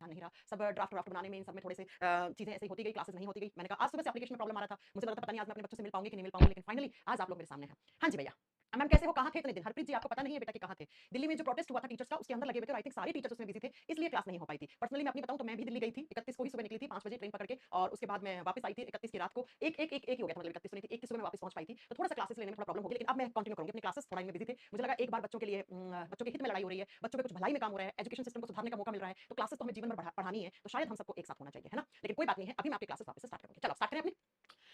ध्यान नहीं रहा, सब ड्राफ्ट ड्राफ्ट बनाने में इन सब में थोड़े से चीजें ऐसे होती गई, क्लासेस नहीं होती गई। मैंने कहा आज सुबह से एप्लीकेशन में प्रॉब्लम आ रहा था, मुझे लगा था पता नहीं आज मैं अपने बच्चों से मिल पाऊंगी कि नहीं मिल पाऊंगी, लेकिन फाइनली आज आप लोग मेरे सामने हैं। हाँ जी भैया, मैम कैसे हो, कहाँ थे इतने दिन? हरप्रीत जी आपको पता नहीं है बेटा कि कहाँ थे? दिल्ली में जो प्रोटेस्ट हुआ था टीचर्स का, उसके अंदर लगे हुए थे, आई थिंक सारे टीचर्स उसमें बिजी थे, इसलिए क्लास नहीं हो पाई थी। पर्सनली मैं अपनी बताऊं तो मैं भी दिल्ली गई थी, 31 को ही सुबह निकली थी 5 बजे ट्रेन पकड़ के, और उसके बाद मैं वापस आई थी 31 की रात को। एक ही हो गया था, मतलब 31 नहीं थी, 1 की सुबह मैं वापस पहुंच पाई थी, तो थोड़ा सा क्लासेस लेने में थोड़ा प्रॉब्लम हो गई, लेकिन अब मैं कंटिन्यू करूंगी अपनी क्लासेस। थोड़ा इनमें बिजी थे, मुझे लगा एक बार बच्चों के लिए बच्चों के हित में लड़ाई हो रही है, बच्चों पे कुछ भलाई में काम हो रहा है, एजुकेशन सिस्टम को सुधारने का मौका मिल रहा है, तो क्लासेस तो हमें जीवन भर पढ़ानी है, तो शायद हम सबको एक साथ होना चाहिए, है ना? लेकिन कोई बात नहीं है, अभी मैं आपकी क्लासेस वापस से स्टार्ट करूंगी। चलो स्टार्ट करें अपनी।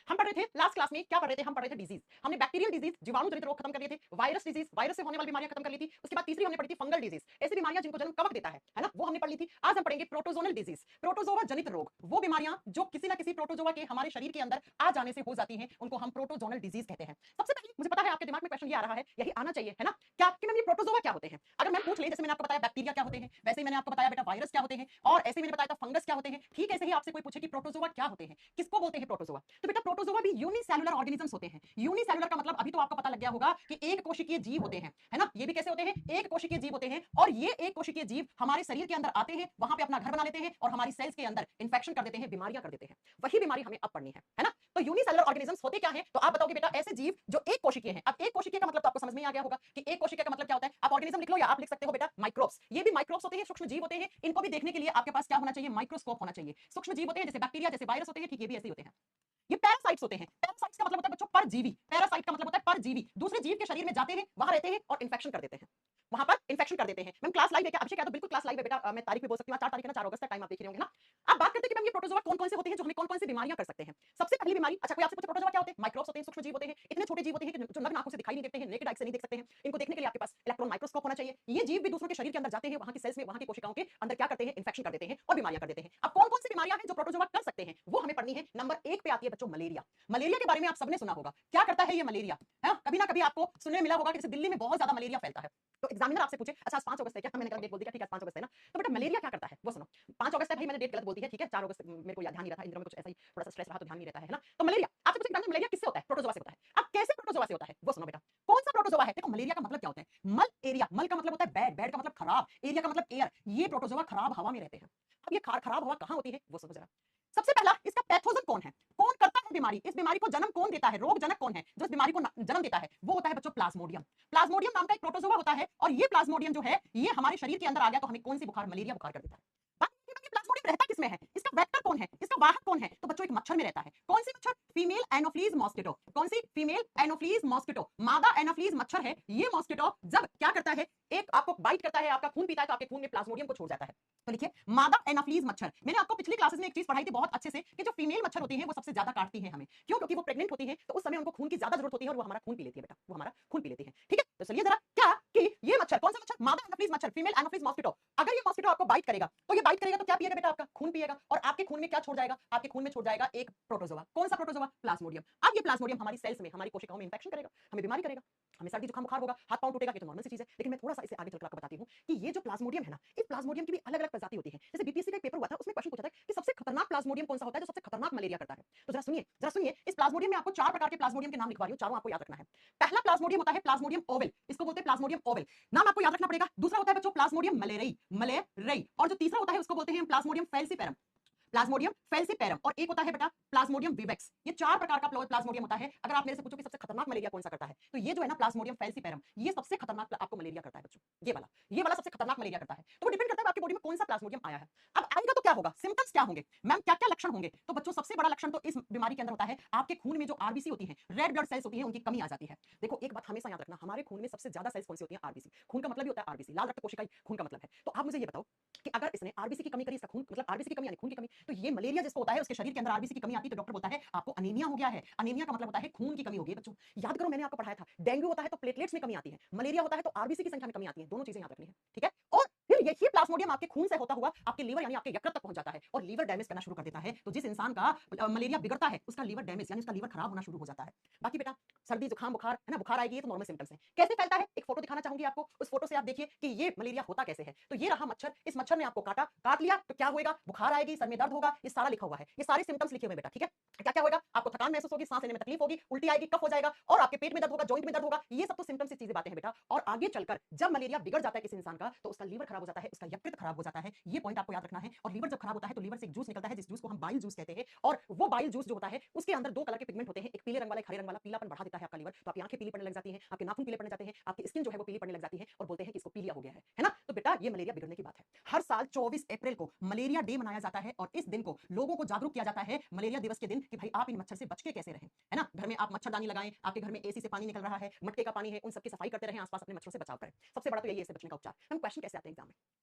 हम पढ़ रहे थे लास्ट क्लास में, क्या पढ़ रहे थे? हम पढ़ रहे थे डिजीज। हमने बैक्टीरियल डिजीज, जीवाणु जनित रोग खत्म कर लिए थे, वायरस डिजीज, वायरस से होने वाली बीमारियां खत्म कर ली थी। उसके बाद तीसरी हमने पढ़ी थी फंगल डिजीज, ऐसी बीमारियां जिनको जन्म कवक देता है ना, वो हमने पढ़ ली थी। आज हम पढ़ेंगे प्रोटोजोनल डिजीज, प्रोटोजोआ जनित रोग, वो बीमारियां जो किसी ना किसी प्रोटोजोआ के हमारे शरीर के अंदर आ जाने से हो जाती हैं, उनको हम प्रोटोजोनल डिजीज कहते हैं। सबसे पहले मुझे पता है आपके दिमाग में क्वेश्चन ये आ रहा है, यही आना चाहिए, है ना? क्या कि मैम ये प्रोटोजोआ क्या होते हैं? अगर मैं पूछ ले, जैसे मैंने आपको बताया बैक्टीरिया क्या होते हैं, वैसे ही मैंने आपको बताया बेटा वायरस क्या होते हैं, और ऐसे मैंने बताया था फंगस क्या होते हैं, ठीक ऐसे ही आपसे कोई पूछे कि प्रोटोजोआ क्या होते हैं, किसको बोलते हैं प्रोटोजोआ, तो बेटा प्रोटोजोआ भी यूनिसेलुलर ऑर्गेनिजम्स होते हैं। यूनिसेलुलर का मतलब अभी तो आपको पता लग गया होगा कि एक कोशिकीय जीव होते हैं, है ना? ये भी कैसे होते हैं? एक कोशिकीय जीव होते हैं, और ये एक कोशिकीय जीव हमारे शरीर के अंदर आते हैं, वहां पे अपना घर बना लेते हैं, और हमारी सेल्स के अंदर इंफेक्शन कर देते हैं, बीमारियां कर देते हैं। वही बीमारी हमें अब पढ़नी है ना? तो यूनिसेलुलर ऑर्गेनिजम्स होते क्या है? तो आप बताओगे बेटा ऐसे जीव जो एक कोशिकीय हैं। अब एक कोशिकीय का मतलब तो आपको समझ में आ गया होगा कि एक कोशिकीय का मतलब क्या होता है। आप ऑर्गेनिज्म लिख लो, या आप लिख सकते हो बेटा माइक्रोब्स। ये भी माइक्रोब्स होते हैं, सूक्ष्म जीव होते हैं। इनको भी देखने के लिए आपके पास क्या होना चाहिए? माइक्रोस्कोप होना चाहिए। सूक्ष्म जीव होते हैं, जैसे बैक्टीरिया, जैसे वायरस होते हैं, ठीक ये भी ऐसे ही होते हैं। ये पैरासाइट्स होते हैं। पैरासाइट्स का मतलब होता है बच्चों परजीवी। पैरासाइट का मतलब होता है परजीवी, दूसरे जीव के शरीर में जाते हैं, वहां रहते हैं और इंफेक्शन कर देते हैं, वहां पर इंफेक्शन कर देते हैं। मैम क्लास लाइव है क्या? अभिषेक यादव बिल्कुल क्लास लाइव है बेटा, मैं तारीख भी बोल सकती हूँ, 4 तारीख है ना, 4 अगस्त तक, टाइम आप देख रहे होंगे ना। अब बात करते हैं कि मैम ये प्रोटोजोआ कौन कौन से होते हैं जो हमें कौन कौन सी बीमारियां कर सकते हैं। सबसे पहली बीमारी, अच्छा कोई आपसे पूछे प्रोटोजोआ क्या होते हैं? माइक्रोब्स होते हैं, सूक्ष्म जीव होते हैं, इतने छोटे जीव होते हैं कि जो नग्न आंखों से दिखाई नहीं देते हैं, नेकेड आई से नहीं देख सकते हैं। इनको देखने के लिए आपके पास इलेक्ट्रॉन माइक्रोस्कोप होना चाहिए। ये जीव भी दूसरों के शरीर के अंदर जाते हैं, वहां की सेल्स में, वहां की कोशिकाओं के अंदर क्या करते हैं? इंफेक्शन कर देते हैं और बीमारियां कर देते हैं। अब कौन कौन सी बीमारियां हैं जो प्रोटोजोआ कर सकते हैं, वो हमें पढ़नी है। नंबर 1 पे आती है बच्चों मलेरिया। मलेरिया के बारे में आप सबने सुना होगा, क्या करता है ये मलेरिया, है कभी ना कभी आपको सुनने में मिला होगा कि जैसे दिल्ली में बहुत ज्यादा मलेरिया फैलता है, तो एग्जामिनर आपसे पूछे अच्छा आज 5 अगस्त है क्या, मैंने डेट बोल दिया, ठीक है 5 अगस्त है ना, तो बेटा मलेरिया क्या करता है वो सुनो। 5 अगस्त है भाई, मैंने डेट गलत बोल दी है, ठीक है 4 अगस्त मेरे को याद ध्यान नहीं रहा था, इन दिनों में कुछ ऐसा ही थोड़ा सा स्ट्रेस रहा तो ध्यान नहीं रहता है ना। तो मलेरिया आपसे पूछे मलेरिया किससे होता है? प्रोटोजोआ से होता है। अब कैसे प्रोटोजोआ से होता है वो सुनो बेटा। कौन सा प्रोटोजोआ है? देखो मलेरिया का मतलब क्या होता है? मल एरिया, मल का मतलब होता है बैड, बैड का मतलब खराब, एरिया का मतलब एयर, ये प्रोटोजोआ खराब हवा में रहते हैं। अब ये खराब हवा कहां होती है वो सुनो जरा। सबसे पहला, इसका पैथोजन कौन है, कौन करता है बीमारी, इस बीमारी को जन्म कौन देता है, रोग जनक कौन है जो इस बीमारी को जन्म देता है? वो होता है बच्चों प्लाज्मोडियम। प्लाज्मोडियम नाम का एक प्रोटोजोआ होता है, और ये प्लाज्मोडियम जो है ये हमारे शरीर के अंदर आ गया तो हमें कौन सी बुखार, मलेरिया बुखार कर देता है। प्लाज्मोडियम रहता किसमें है, इसका वेक्टर कौन है, इसका वाहक कौन है? तो बच्चों एक मच्छर में रहता है। कौन सी मच्छर? Female Anopheles mosquito. कौन सी? फीमेल एनोफ्लीज मॉस्किटो, मादा एनोफ्लीज मच्छर है ये मॉस्किटो। जब क्या करता है, एक आपको बाइट करता है, आपका खून पीता है, तो आपके खून में प्लाज्मोडियम को छोड़ जाता है। तो लिखिए मादा एनाफ्लीज मच्छर। मैंने आपको पिछली क्लासेस में एक चीज पढ़ाई थी बहुत अच्छे से कि जो फीमेल मच्छर होती है वो सबसे ज्यादा काटती है हमें, क्यों? क्योंकि वो प्रेग्नेंट होती है, तो उस समय उनको खून की ज्यादा जरूरत होती है, और वो हमारा खून पी लेती है बेटा, वो हमारा खून पी लेती है, ठीक है? तो चलिए जरा, क्या कि ये मच्छर कौन सा मच्छर? मादा एनाफ्लीज मच्छर, फीमेल एनाफ्लीज मॉस्किटो। अगर ये मॉस्किटो आपको बाइट करेगा, तो ये बाइट करेगा तो क्या पिएगा बेटा? आपका खून पिएगा, और आपके खून में क्या छोड़ जाएगा? आपके खून में छोड़ जाएगा एक प्रोटोजोआ। कौन सा प्रोटोजोआ? प्लाज्मोडियम। अब ये प्लाज्मोडियम हमारी सेल्स में, हमारी कोशिकाओं में इंफेक्शन करेगा, हमें बीमारी करेगा, हमें सर्दी जुकाम बुखार होगा, हाथ पांव टूटेगा, ये तो नॉर्मल सी चीज है। लेकिन मैं थोड़ा सा इसे आगे चलकर आपको बताती हूँ कि ये जो प्लाज्मोडियम है ना, इस प्लाज्मोडियम की भी अलग अलग प्रजाति होती है। जैसे बीपीएससी का एक पेपर हुआ था, उसमें क्वेश्चन पूछा था कि सबसे खतरनाक प्लाज्मोडियम कौन सा होता है जो सबसे खतरनाक मलेरिया करता है। तो जरा सुनिए, इस प्लाज्मोडियम में आपको 4 प्रकार के प्लाज्मोडियम के नाम लिखवा रही हूँ, चारों आपको याद रखना है। पहला प्लाज्मोडियम होता है प्लाज्मोडियम ओवल, इसको बोलते हैं प्लाज्मोडियम ओवल, नाम आपको याद रखना पड़ेगा। दूसरा होता है बच्चों प्लाज्मोडियम मलेरई, मलेरई, और जो तीसरा होता है उसको बोलते हैं प्लाज्मोडियम फेल्सीपेरम, प्लाज्मोडियम फेल्सीपेरम, और एक होता है बेटा प्लाज्मोडियम विवेक्स। ये 4 प्रकार का प्लाज्मोडियम होता है। अगर आप मेरे से पूछो कि सबसे खतरनाक मलेरिया कौन सा करता है, तो ये जो है ना प्लाज्मोडियम फेल्सीपेरम, ये सबसे खतरनाक आपको मलेरिया करता है बच्चों, ये वाला सबसे खतरनाक मलेरिया करता है। तो वो डिपेंड करता है आपकी बॉडी में कौन सा प्लाज्मोडियम आया है। अब आएगा तो क्या होगा, सिम्पटम्स क्या होंगे, मैम क्या क्या लक्षण होंगे? तो बच्चों सबसे बड़ा लक्षण तो इस बीमारी के अंदर होता है, आपके खून में जो आरबीसी होती है, रेड ब्लड सेल्स होती है, उनकी कमी आ जाती है। देखो एक बात हमेशा याद रखना, हमारे खून में सबसे ज्यादा सेल्स कौन सी होती है? आरबीसी। खून का मतलब ही होता है आरबीसी, लाल रक्त कोशिकाएं खून का मतलब है। तो आप मुझे ये बताओ कि अगर इसने आरबीसी की कमी करी, इसका खून मतलब आरबीसी की कमी यानी खून की कमी, तो ये मलेरिया जिसको होता है उसके शरीर के अंदर आरबीसी की कमी आती है, तो डॉक्टर बोलता है आपको अनीमिया हो गया है। अनीमिया का मतलब होता है खून की कमी हो गई। बच्चों याद करो, मैंने आपको पढ़ाया था डेंगू होता है तो प्लेटलेट्स में कमी आती है, मलेरिया होता है तो आरबीसी की संख्या में कमी आती है। दोनों चीजें याद रखनी है, ठीक है? और फिर यही प्लाज्मोडियम आपके खून से होता हुआ आपके लीवर यानी आपके यकृत तक पहुंच जाता है, और लीवर डैमेज करना शुरू कर देता है। तो जिस इंसान का मलेरिया बिगड़ता है उसका लीवर डैमेज यानी उसका लीवर खराब होना शुरू हो जाता है। बाकी बेटा सर्दी जुकाम बुखार है ना, बुखार आएगी, ये तो नॉर्मल सिम्टम्स हैं। कैसे फैलता है, एक फोटो दिखाना चाहूंगी आपको, उस फोटो से आप देखिए कि ये मलेरिया होता कैसे है। तो ये रहा मच्छर, इस मच्छर ने आपको काटा, काट लिया तो क्या होगा, बुखार आएगी, सर में दर्द होगा, ये सारा लिखा हुआ है, ये सारे सिम्टम्स लिखे हुए बेटा, ठीक है। क्या क्या होगा, आपको थकान महसूस होगी, सांस लेने में तकलीफ होगी, उल्टी आएगी, कफ हो जाएगा और आपके पेट में दर्द होगा, जॉइंट में दर्द होगा, ये सब तो सिम्टम्स से चीजें बातें हैं बेटा। और आगे चलकर जब मलेरिया बिगड़ जाता है किसी इंसान का तो उसका लीवर खराब हो जाता है, उसका यकृत खराब हो जाता है, ये पॉइंट आपको याद रखना है। और लीवर जब खराब होता है तो लीवर से एक जूस निकलता है, जिस जूस को हम बाइल जूस कहते हैं, और वो बाइल जूस जो होता है उसके अंदर दो कलर के पिगमेंट होते हैं, एक पीले रंग वाला, एक हरे रंग वाला। पीलापन बढ़ा देता है आपका लीवर, तो आपकी आंखें पीली पड़ने लग जाती हैं, आपके नाखून पीले पड़ने जाते हैं, आपकी स्किन जो है वो पीली पड़ने लग जाती है और बोलते हैं कि इसको पीलिया हो गया है ना। तो बेटा ये मलेरिया बिगड़ने की बात है। हर साल 24 अप्रैल को मलेरिया डे मनाया जाता है और इस दिन को लोगों को जागरूक किया जाता है मलेरिया दिवस के दिन कि भाई आप इन मच्छर से बच के कैसे रहें, है ना। घर में आप मच्छरदानी लगाएं, आपके घर में एसी से पानी निकल रहा है, मटके का पानी है, उन सबकी सफाई करते रहें, आसपास अपने मच्छरों से बचाव करें। सबसे बड़ा तो यही है इससे बचने का उपचार। हम क्वेश्चन कैसे आते हैं एग्जाम में,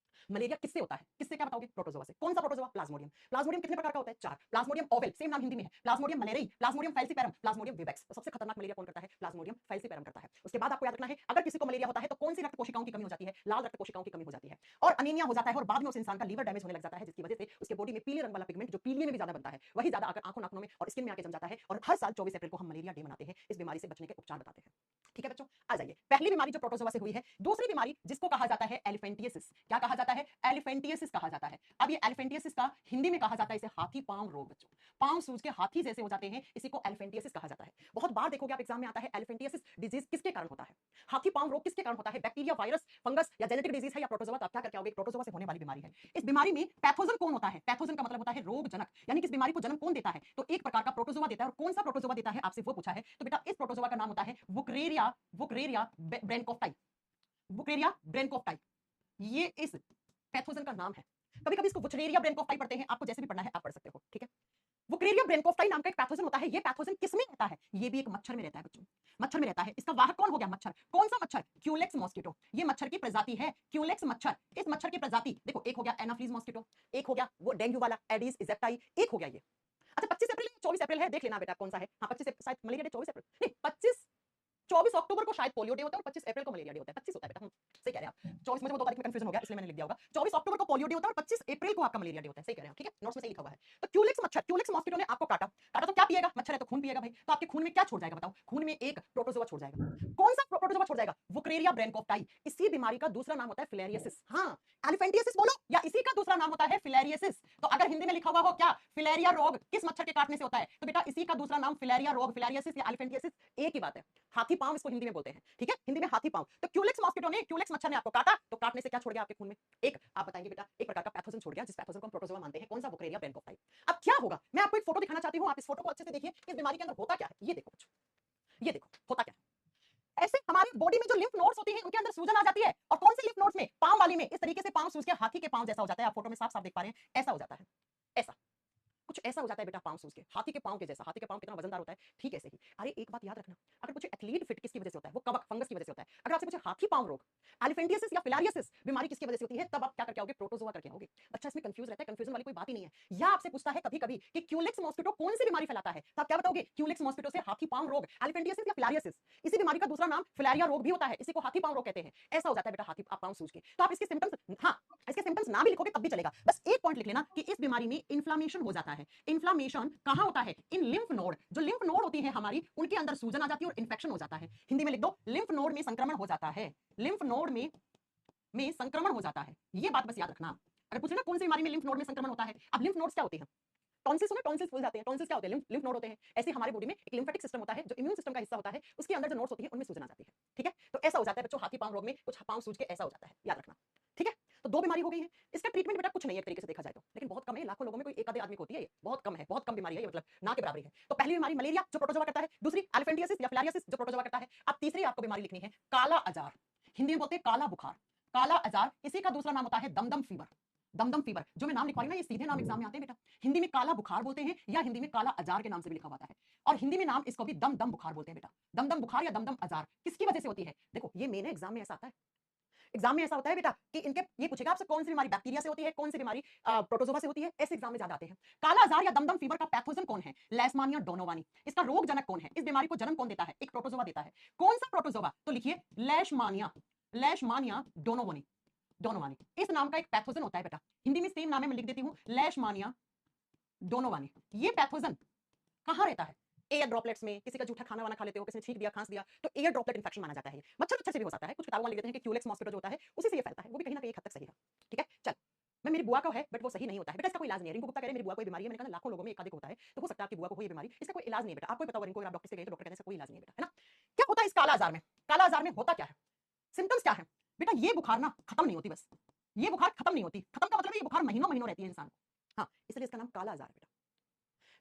मलेरिया किससे होता है, किससे क्या बताओगे, प्रोटोजोआ से। कौन सा प्रोटोजोआ, प्लाज्मोडियम। प्लाज्मोडियम कितने प्रकार का होता है, 4। प्लाज्मोडियम ओवेल, सेम नाम हिंदी में है, Plasmodium malaria, Plasmodium falciparum, Plasmodium vivax. तो सबसे खतरनाक मलेरिया कौन करता है, प्लाज्मोडियम फैल्सीपैरम करता है। उसके बाद आपको याद रखना है अगर किसी को मलेरिया होता है तो कौन सी रक्त कोशिकाओं की कमी हो जाती है, लाल रक्त कोशिकाओं की कमी हो जाती है और अनीमिया हो जाता है और बाद में उस इंसान का लीवर डैमेज होने लग जाता है, जिसकी वजह से उसके बॉडी में पीले रंग वाला पिगमेंट जो पीलिए में भी ज्यादा बनता है वही ज्यादा आकर आंखों नाखूनों में और स्किन में आके जम जाता है। और हर साल 24 अप्रैल को हम मलेरिया डे मनाते हैं, इस बीमारी से बचने के उपचार बताते हैं। ठीक है बच्चों, आ जाइए। पहली बीमारी जो प्रोटोजोआ से हुई है, दूसरी बीमारी जिसको कहा जाता है एलिफेंटियसिस। क्या कहा जाता है, एलिफेंटियसिस कहा जाता है। अब ये एलिफेंटियसिस का हिंदी में कहा जाता है इसे हाथी पांव रोग। बच्चों पांव सूज के हाथी जैसे हो जाते हैं, इसी को एलिफेंटियसिस कहा जाता है। बहुत बार देखोगे आप एग्जाम में आता है एलिफेंटियसिस डिजीज किसके कारण होता है, हाथी पांव रोग किसके कारण होता है, बैक्टीरिया, वायरस, फंगस या जेनेटिक डिजीज है या प्रोटोजोआ। तो आप क्या करके आओगे, प्रोटोजोआ से होने वाली बीमारी है। इस बीमारी में पैथोजन कौन होता है, पैथोजन का मतलब होता है रोगजनक, यानी कि इस बीमारी को जन्म कौन देता है, तो एक प्रकार का प्रोटोजोआ देता है। और कौन सा प्रोटोजोआ देता है आपसे वो पूछा है। तो बेटा इस प्रोटोजोआ का नाम होता है वुकरेरिया, वुकरेरिया ब्रेनकोफ्टाई, वुकरेरिया ब्रेनकोफ्टाई, ये इस पैथोजन का नाम है। कभी कभी इसको वुचरेरिया ब्रेनकोफ्टाई पढ़ते हैं, आपको जैसे भी पढ़ना है आप पढ़ सकते हो, ठीक है। वुकरेरिया ब्रेनकोफ्टाई नाम का एक पैथोजन होता है। ये पैथोजन किसमें रहता है, ये भी एक मच्छर में रहता है बच्चों, मच्छर में रहता है। इसका वाहक कौन हो गया, मच्छर। कौन सा मच्छर, क्यूलेक्स मॉस्किटो। ये मच्छर की प्रजाति है क्यूलेक्स मच्छर। इस मच्छर की प्रजाति देखो, एक हो गया एनाफ्लीज मॉस्किटो, एक हो गया वो डेंगू वाला एडिस इजेप्टाई, एक हो गया ये। अच्छा 25 अप्रैल 24 अप्रैल है, देख लेना बेटा कौन सा है। हाँ 25 शायद मलेरिया डे 24 अप्रैल नहीं, 24 अक्टूबर को शायद पोलियो डे होता है और 25 अप्रैल को मलेरिया डे होता है। 25 होता है बेटा, सही कह रहे हैं आप। 24 मुझे वो 2 तारीख में कंफ्यूजन हो गया इसलिए मैंने लिख दिया होगा। 24 अक्टूबर को पोलियो डे होता है और 25 अप्रैल को आपका मलेरिया डे होता है, सही कह रहे हैं आप, ठीक है, नोट्स में सही लिखा हुआ है। तो क्यूलेक्स मच्छर, क्यूलेक्स मॉस्किटो ने आपको काटा, काटा तो क्या पिएगा, मच्छर है तो खून पिएगा भाई। तो आपके खून में क्या छोड़ जाएगा बताओ, खून में एक प्रोटोजोआ छोड़ जाएगा। कौन सा प्रोटोजोआ छोड़ जाएगा, वुकरेरिया ब्रेनकोफ्टाई। इसी बीमारी का दूसरा नाम होता है फिलेरियसिस। हाँ एलिफेंटियसिस बोलो या इसी का दूसरा नाम होता है फिलेरियसिस। तो अगर हिंदी में लिखा हुआ हो क्या फिलेरिया रोग किस मच्छर के काटने से होता है, तो बेटा इसी का दूसरा नाम फिलेरिया रोग, फिलेरियसिस या एलिफेंटियसिस एक ही बात है। हाथी पांव इसको हिंदी में बोलते हैं, ठीक है, हिंदी में हाथी पांव। तो क्यूलेक्स मॉस्किटो ने, क्यूलेक्स मच्छर ने आपको काटा, तो काटने से क्या छोड़ गया आपके खून में, एक आप बताएंगे बेटा, एक प्रकार का पैथोजन छोड़ गया, जिस पैथोजन को हम प्रोटोजोआ मानते हैं। कौन सा, वुकरेरिया ब्रेनकोफ्टाई। अब क्या होगा, मैं आपको एक फोटो दिखाना चाहती हूं, आप इस फोटो को अच्छे से देखिए, इस बीमारी के अंदर होता क्या है। ये देखो बच्चों, ये देखो होता क्या है। ऐसे हमारी बॉडी में जो लिम्फ नोड्स होती हैं उनके अंदर सूजन आ जाती है, और कौन से लिम्फ नोड्स में, पांव वाली में। इस तरीके से पांव सूज के हाथी के पांव जैसा हो जाता है, आप फोटो में साफ साफ देख पा रहे हैं, ऐसा हो जाता है, ऐसा कुछ ऐसा हो जाता है बेटा, पांव सूज के हाथी के पांव के जैसा। हाथी के पांव कितना वजनदार होता है, ठीक ऐसे ही। अरे एक बात याद रखना, अगर कुछ एथलीट फिट किसकी वजह से होता है, वो कवक फंगस की वजह से होता है। अगर आपसे पूछे हाथी पांव रोग, एलिफेंटियसिस या फिलारियसिस बीमारी किसकी वजह से होती है, तब आप क्या करके आओगे, प्रोटोजोआ करके आओगे। अच्छा इसमें कंफ्यूज रहता है, कंफ्यूजन वाली कोई बात ही नहीं है। या आपसे पूछता है कभी कभी कि क्यूलेक्स मॉस्किटो कौन सी बीमारी फैलाता है, तो आप क्या बताओगे, क्यूलेक्स मॉस्किटो से हाथी पांव रोग, एलिफेंटियसिस या फिलारियसिस। इसी बीमारी का दूसरा नाम फिलारिया रोग भी होता है, इसी को हाथी पांव रोग कहते हैं। ऐसा हो जाता है बेटा हाथी पांव सूज के। तो आप इसके सिम्टम्स, हाँ इसके सिम्टम्स ना भी लिखोगे तब भी चलेगा, बस एक पॉइंट लिख लेना कि इस बीमारी में इन्फ्लामेशन हो जाता है। इन्फ्लामेशन कहां होता है, इन लिम्फ नोड, जो लिम्फ नोड होती है हमारी, उनके अंदर सूजन आ जाती है और इन्फेक्शन हो जाता है। हिंदी में लिख दो, लिम्फ नोड में संक्रमण हो जाता है, लिम्फ नोड में संक्रमण हो जाता है। ये बात बस याद रखना। अगर पूछे ना कौन सी बीमारी में लिम्फ नोड में संक्रमण होता है, अब लिम्फ नोड्स क्या होते हैं, टॉन्सिल्स सुना, टॉन्सिल्स फूल जाते हैं, टॉन्सिल्स क्या होते हैं, लिम्फ नोड होते हैं। ऐसे हमारे बॉडी में एक लिम्फेटिक सिस्टम होता है जो इम्यून सिस्टम का हिस्सा होता है, उसके अंदर जो नोड्स होती है उनमें सूजन आ जाती है, ठीक है। तो ऐसा हो जाता है बच्चों, हाथी पांव रोग में कुछ पांव सूज के ऐसा हो जाता है, याद रखना, ठीक है। तो 2 बीमारी हो गई है। इसका ट्रीटमेंट बेटा कुछ नहीं है एक तरीके से देखा जाए तो, लेकिन बहुत कम है, लाखों लोगों में कोई एक आधे आदमी को होती है, ये बहुत कम है, बहुत कम बीमारी है ये, मतलब ना के बराबरी है। तो पहली बीमारी मलेरिया जो प्रोटोजोआ करता है, दूसरी एलिफेंटियसिस या फिलारियसिस जो प्रोटोजोआ करता है। अब तीसरी आपको बीमारी लिखनी है काला अजार, हिंदी में बोलते हैं काला बुखार, काला अजार। इसी का दूसरा नाम होता है दमदम फीवर, दमदम फीवर। जो मैं नाम लिखवाई ना ये सीधे नाम एग्जाम में आते हैं बेटा। हिंदी में काला बुखार बोलते हैं या हिंदी में काला अजार के नाम से भी लिखा हुआ है, और हिंदी में नाम इसको भी दम दम बुखार बोलते हैं बेटा। दम दम बुखार या दम दम अजार किसकी वजह से होती है, देखो ये मेन एग्जाम में ऐसा आता है, एग्जाम में ऐसा होता है बेटा कि इनके ये पूछेगा आपसे कौन सी बीमारी बैक्टीरिया से होती है, कौन सी बीमारी प्रोटोजोआ से होती है, ऐसे एग्जाम में ज्यादा आते हैं। काला अजार या दमदम फीवर का पैथोजन कौन है, लेशमानिया डोनोवानी। इसका रोग जनक कौन है, इस बीमारी को जन्म कौन देता है, एक प्रोटोजोआ देता है। कौन सा प्रोटोजोआ, तो लिखिए लेशमानिया, लेशमानिया डोनोवानी, डोनोवानी इस नाम का एक पैथोजन होता है बेटा। हिंदी में सेम नाम है, मैं लिख देती हूं लेशमानिया डोनोवानी। ये पैथोजन कहां रहता है, एयर ड्रॉपलेट्स में, किसी का जूठा खाना वाना खा लेते हो, किसी ने छींक दिया, खांस दिया, तो एयर ड्रॉपलेट इन्फेक्शन माना जाता है। मच्छर से भी हो सकता है, कुछ किताबों में लिख देते हैं कि क्यूलेक्स मॉस्किटो जो होता है उसी से ये फैलता है, वो भी कहीं ना कहीं एक हद तक सही है। ठीक है, चल मैं, मेरी बुआ का है बट वो सही नहीं होता है बेटा, इसका कोई इलाज नहीं है। रिंकू गुप्ता कह रहे मेरी बुआ को बीमारी है, मैंने कहा लाखों लोगों में एक आधिक होता है, तो हो सकता है आपकी बुआ को हो ये बीमारी, इसका कोई इलाज नहीं है बेटा, आपको पता होगा। रिंकू, अगर आप डॉक्टर से गए तो डॉक्टर कहते हैं इसका कोई इलाज नहीं है बेटा, है ना। क्या होता है इस काला आजार में? काला आजार में होता क्या है, सिम्टम्स क्या है बेटा? ये बुखार ना खत्म नहीं होती, बस ये बुखार खत्म नहीं होती। खत्म का मतलब है ये बुखार महीनों महीनों रहती है इंसान को। हाँ, इसलिए इसका नाम काला आजार है बेटा।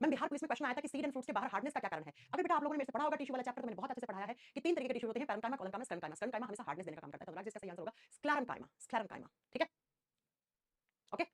मैम, बिहार पुलिस में क्वेश्चन आया था कि सीड एंड फ्रूट्स के बाहर हार्डनेस का क्या कारण है। अभी बेटा आप लोगों ने मेरे से पढ़ा होगा टिश्यू वाला चैप्टर, तो मैंने बहुत अच्छे से पढ़ाया है कि 3 तरीके के टिश्यू होते हैं, पैरेन्काइमा, कोलेन्काइमा, स्क्लेरेन्काइमा। स्क्लेरेन्काइमा हमेशा हार्डनेस देने का काम करता है, तो अनुराग जिसका सही आंसर होगा स्क्लेरेन्काइमा, स्क्लेरेन्काइमा। ठीक है, ओके,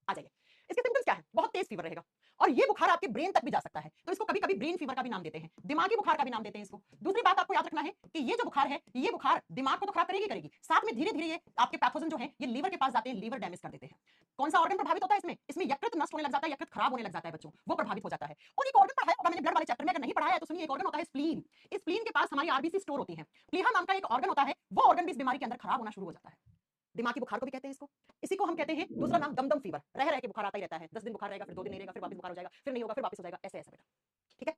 आ जाइए। इसके सिम्पटम्स क्या है? बहुत तेज फीवर रहेगा और ये बुखार आपके ब्रेन तक भी जा सकता है, तो इसको कभी कभी ब्रेन फीवर का भी नाम देते हैं, दिमागी बुखार का भी नाम देते हैं इसको। दूसरी बात आपको याद रखना है कि ये जो बुखार है, ये बुखार दिमाग को तो खराब करेगी, साथ में धीरे धीरे ये आपके पैथोजन जो है ये लीवर के पास जाते हैं, लीवर डैमेज कर देते हैं। कौन सा ऑर्गन प्रभावित होता है इसमें? इसमें यकृत नष्ट होने लग जाता है, यकृत खराब होने लग जाता है बच्चों, वो प्रभावित हो जाता है। और एक ऑर्गन पढ़ाया होगा मैंने ब्लड वाले चैप्टर में, अगर नहीं पढ़ाया है तो सुनिए, एक ऑर्गन होता है स्प्लीन। इस स्प्लीन के पास हमारी आरबीसी स्टोर होती है। प्लीहा नाम का एक ऑर्गन होता है, वो ऑर्गन भी इस बीमारी के अंदर खराब होना शुरू हो जाता है। दिमागी बुखार को भी कहते हैं इसको। इसी को हम कहते हैं दूसरा नाम दमदम फीवर। रह रह के बुखार आता ही रहता है, 10 दिन बुखार रहेगा, फिर 2 दिन नहीं रहेगा, फिर वापस बुखार हो जाएगा, फिर नहीं होगा, फिर वापस हो जाएगा, ऐसे ऐसे बेटा। ठीक है,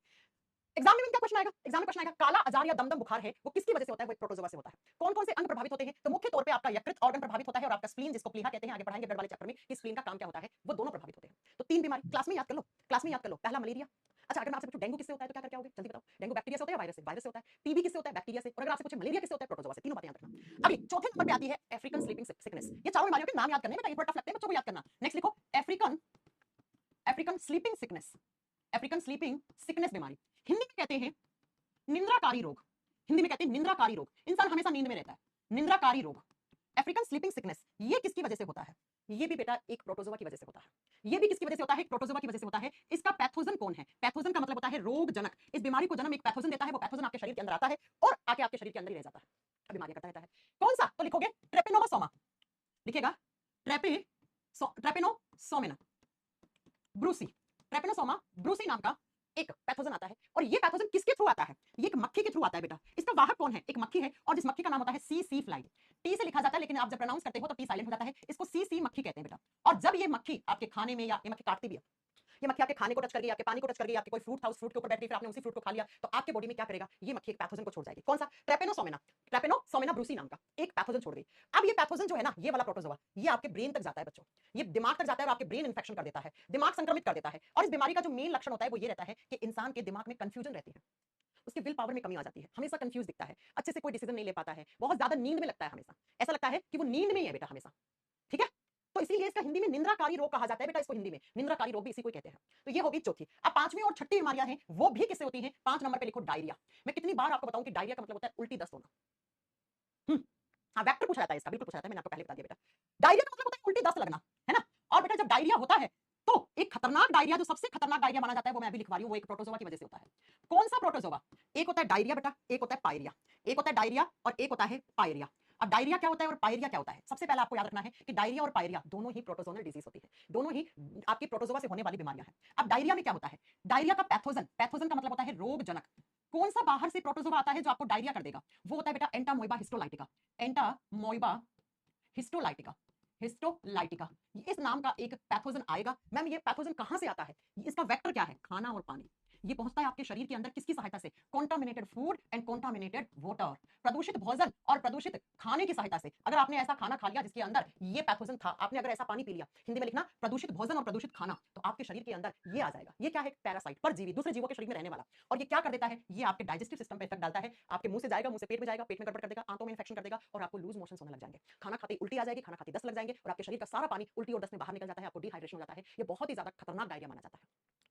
एग्जाम में क्या क्वेश्चन आएगा? एग्जाम में क्वेश्चन आएगा काला आजार या दमदम बुखार है वो किसकी वजह से होता है? वो एक प्रोटोजोआ से होता है। कौन कौन से अंग प्रभावित होते हैं? तो मुख्य तौर पे आपका यकृत ऑर्गन प्रभावित होता है और आपका स्प्लीन, जिसको प्लीहा कहते हैं, आगे पढ़ाएंगे ब्लड वाले चैप्टर में कि स्प्लीन का काम क्या होता है, वो दोनों प्रभावित होते हैं। तो 3 बीमारी क्लास में याद कर लो, क्लास में याद कर लो। पहला मलेरिया। अच्छा, अगर मैं आपसे पूछूं डेंगू किससे होता है तो क्या करके आओगे? जल्दी बताओ। डेंगू बैक्टीरिया से होता है या वायरस से? वायरस से होता है। टीबी किससे होता है? बैक्टीरिया से। और अगर आपसे पूछे मलेरिया किससे होता है? प्रोटोजोआ से। तीनों बातें याद रखना। अभी चौथे नंबर पे आती है अफ्रीकन स्लीपिंग सिकनेस। ये चारों बीमारियों के नाम याद करने में बेटा, ये टफ लगते हैं बच्चों को याद करना। नेक्स्ट लिखो African African sleeping sickness. African sleeping sickness बीमारी हिंदी में कहते हैं निंद्राकारी रोग। हिंदी में कहते हैं निंद्राकारी रोग, इंसान हमेशा नींद में रहता है, निंद्राकारी रोग। अफ्रीकन स्लीपिंग सिकनेस ये किसकी वजह से होता है? ये भी बेटा एक प्रोटोजोआ की वजह से होता है। ये भी किसकी वजह से होता है? प्रोटोजोआ की वजह से होता है। इसका पैथोजन कौन है? पैथोजन का मतलब होता है रोगजनक। इस बीमारी को जन्म एक पैथोजन देता है, वो पैथोजन आपके शरीर के अंदर आता है और आके आपके शरीर के अंदर ही रह जाता है, बीमारी करता रहता है। कौन सा? तो लिखोगे ट्रेपेनोसोमा, लिखिएगा ट्रेपेनोसोमेना ब्रूसी। ट्रेपेनोसोमा ब्रूसी नाम का एक पैथोजन आता है और ये पैथोजन किसके थ्रू आता है? ये एक मक्खी के थ्रू आता है बेटा। इसका वाहक कौन है? एक मक्खी है और जिस मक्खी का नाम होता है सी फ्लाई। टी से लिखा जाता है लेकिन आप जब प्रोनाउंस करते हो तो टी साइलेंट हो जाता है। इसको सी मक्खी कहते हैं बेटा। और जब ये मक्खी आपके खाने में, या ये मक्खी काटती भी है, ये मक्खी आपके खाने को टच कर गई, आपके पानी को टच कर गई, आपके कोई फ्रूट था उस फ्रूट के ऊपर बैठ गई, फिर आपने उसी फ्रूट को खा लिया, तो आपके बॉडी में क्या करेगा? ये मक्खी एक पैथोजन को छोड़ जाएगी। कौन सा? ट्रेपेनोसोमेना ब्रूसी नाम का एक पैथोजन छोड़ गई। अब ये पैथोजन जो है ना, ये वाला प्रोटोजोआ, ये आपके ब्रेन तक जाता है बच्चों, ये दिमाग तक जाता है और आपके ब्रेन इंफेक्शन कर देता है, दिमाग संक्रमित कर देता है। और इस बीमारी का जो मेन लक्षण होता है वो ये रहता है कि इंसान के दिमाग में कंफ्यूजन रहती है, उसके विल पावर में कमी आ जाती है, हमेशा कंफ्यूज दिखता है, अच्छे से कोई डिसीजन नहीं ले पाता है, बहुत ज्यादा नींद में लगता है, हमेशा ऐसा लगता है कि वो नींद में ही है बेटा हमेशा। ठीक है, तो इसीलिए इसका हिंदी में निंद्राकारी रोग कहा जाता है बेटा, इसको हिंदी में निंद्राकारी रोग भी इसी को कहते हैं। तो ये होगी चौथी। अब पांचवी और छठी बीमारियां हैं, वो भी किससे होती हैं? 5 नंबर पे लिखो डायरिया। मैं कितनी बार आपको बताऊं कि डायरिया का मतलब होता है उल्टी दस्त होना। हाँ, वेक्टर पूछा जाता है इसका, बिल्कुल पूछा जाता है, मैंने आपको पहले बता दिया बेटा। डायरिया का मतलब होता है उल्टी दस्त लगना, है ना। और बेटा जब डायरिया होता है तो एक खतरनाक डायरिया, जो सबसे खतरनाक डायरिया माना जाता है, वो मैं अभी लिखवा रही हूं, वो एक प्रोटोजोआ की वजह से होता है। कौन सा प्रोटोजोआ? एक होता है डायरिया बेटा, एक होता है पायरिया। एक होता है डायरिया और एक होता है पायरिया। अब डायरिया क्या होता है और पायरिया क्या होता है? सबसे पहले आपको याद रखना है कि डायरिया और पायरिया दोनों ही प्रोटोजोनल डिजीज होती है, दोनों ही आपकी प्रोटोजोआ से होने वाली बीमारियां हैं। अब डायरिया में क्या होता है? डायरिया का पैथोजन, पैथोजन का मतलब होता है रोगजनक। कौन सा बाहर से प्रोटोजोआ आता है जो आपको डायरिया कर देगा? वो होता है बेटा Entamoeba histolytica. Entamoeba histolytica, histolytica, इस नाम का एक पैथोजन आएगा। मैम ये पैथोजन कहां से आता है? इसका वेक्टर क्या है? खाना और पानी। ये पहुंचता है आपके शरीर के अंदर किसकी सहायता से? Contaminated food and contaminated water. प्रदूषित भोजन और प्रदूषित खाने की सहायता से। अगर आपने ऐसा खाना खा लिया जिसके अंदर ये पैथोजन था, आपने अगर ऐसा पानी पी लिया, हिंदी में लिखना प्रदूषित भोजन और प्रदूषित खाना, तो आपके शरीर के अंदर ये आ जाएगा। ये क्या है? पैरासाइट, परजीवी, दूसरे जीवों के शरीर में रहने वाला। और ये क्या कर देता है? ये आपके डाइजेस्टिव सिस्टम पे इफेक्ट डालता है, आपके मुंह से जाएगा, मुंह से पेट में जाएगा, पेट में गड़बड़ कर देगा, आंतों में इन्फेक्शन कर देगा और आपको लूज मोशन होने लग जाएंगे, खाना खाते ही उल्टी आ जाएगी, खाना खाते दस्त लग जाएंगे और आपके शरीर का सारा पानी उल्टी और दस्त में बाहर निकल जाता है, आपको डिहाइड्रेशन हो जाता है। ये बहुत ही ज्यादा खतरनाक डायरिया माना जाता है।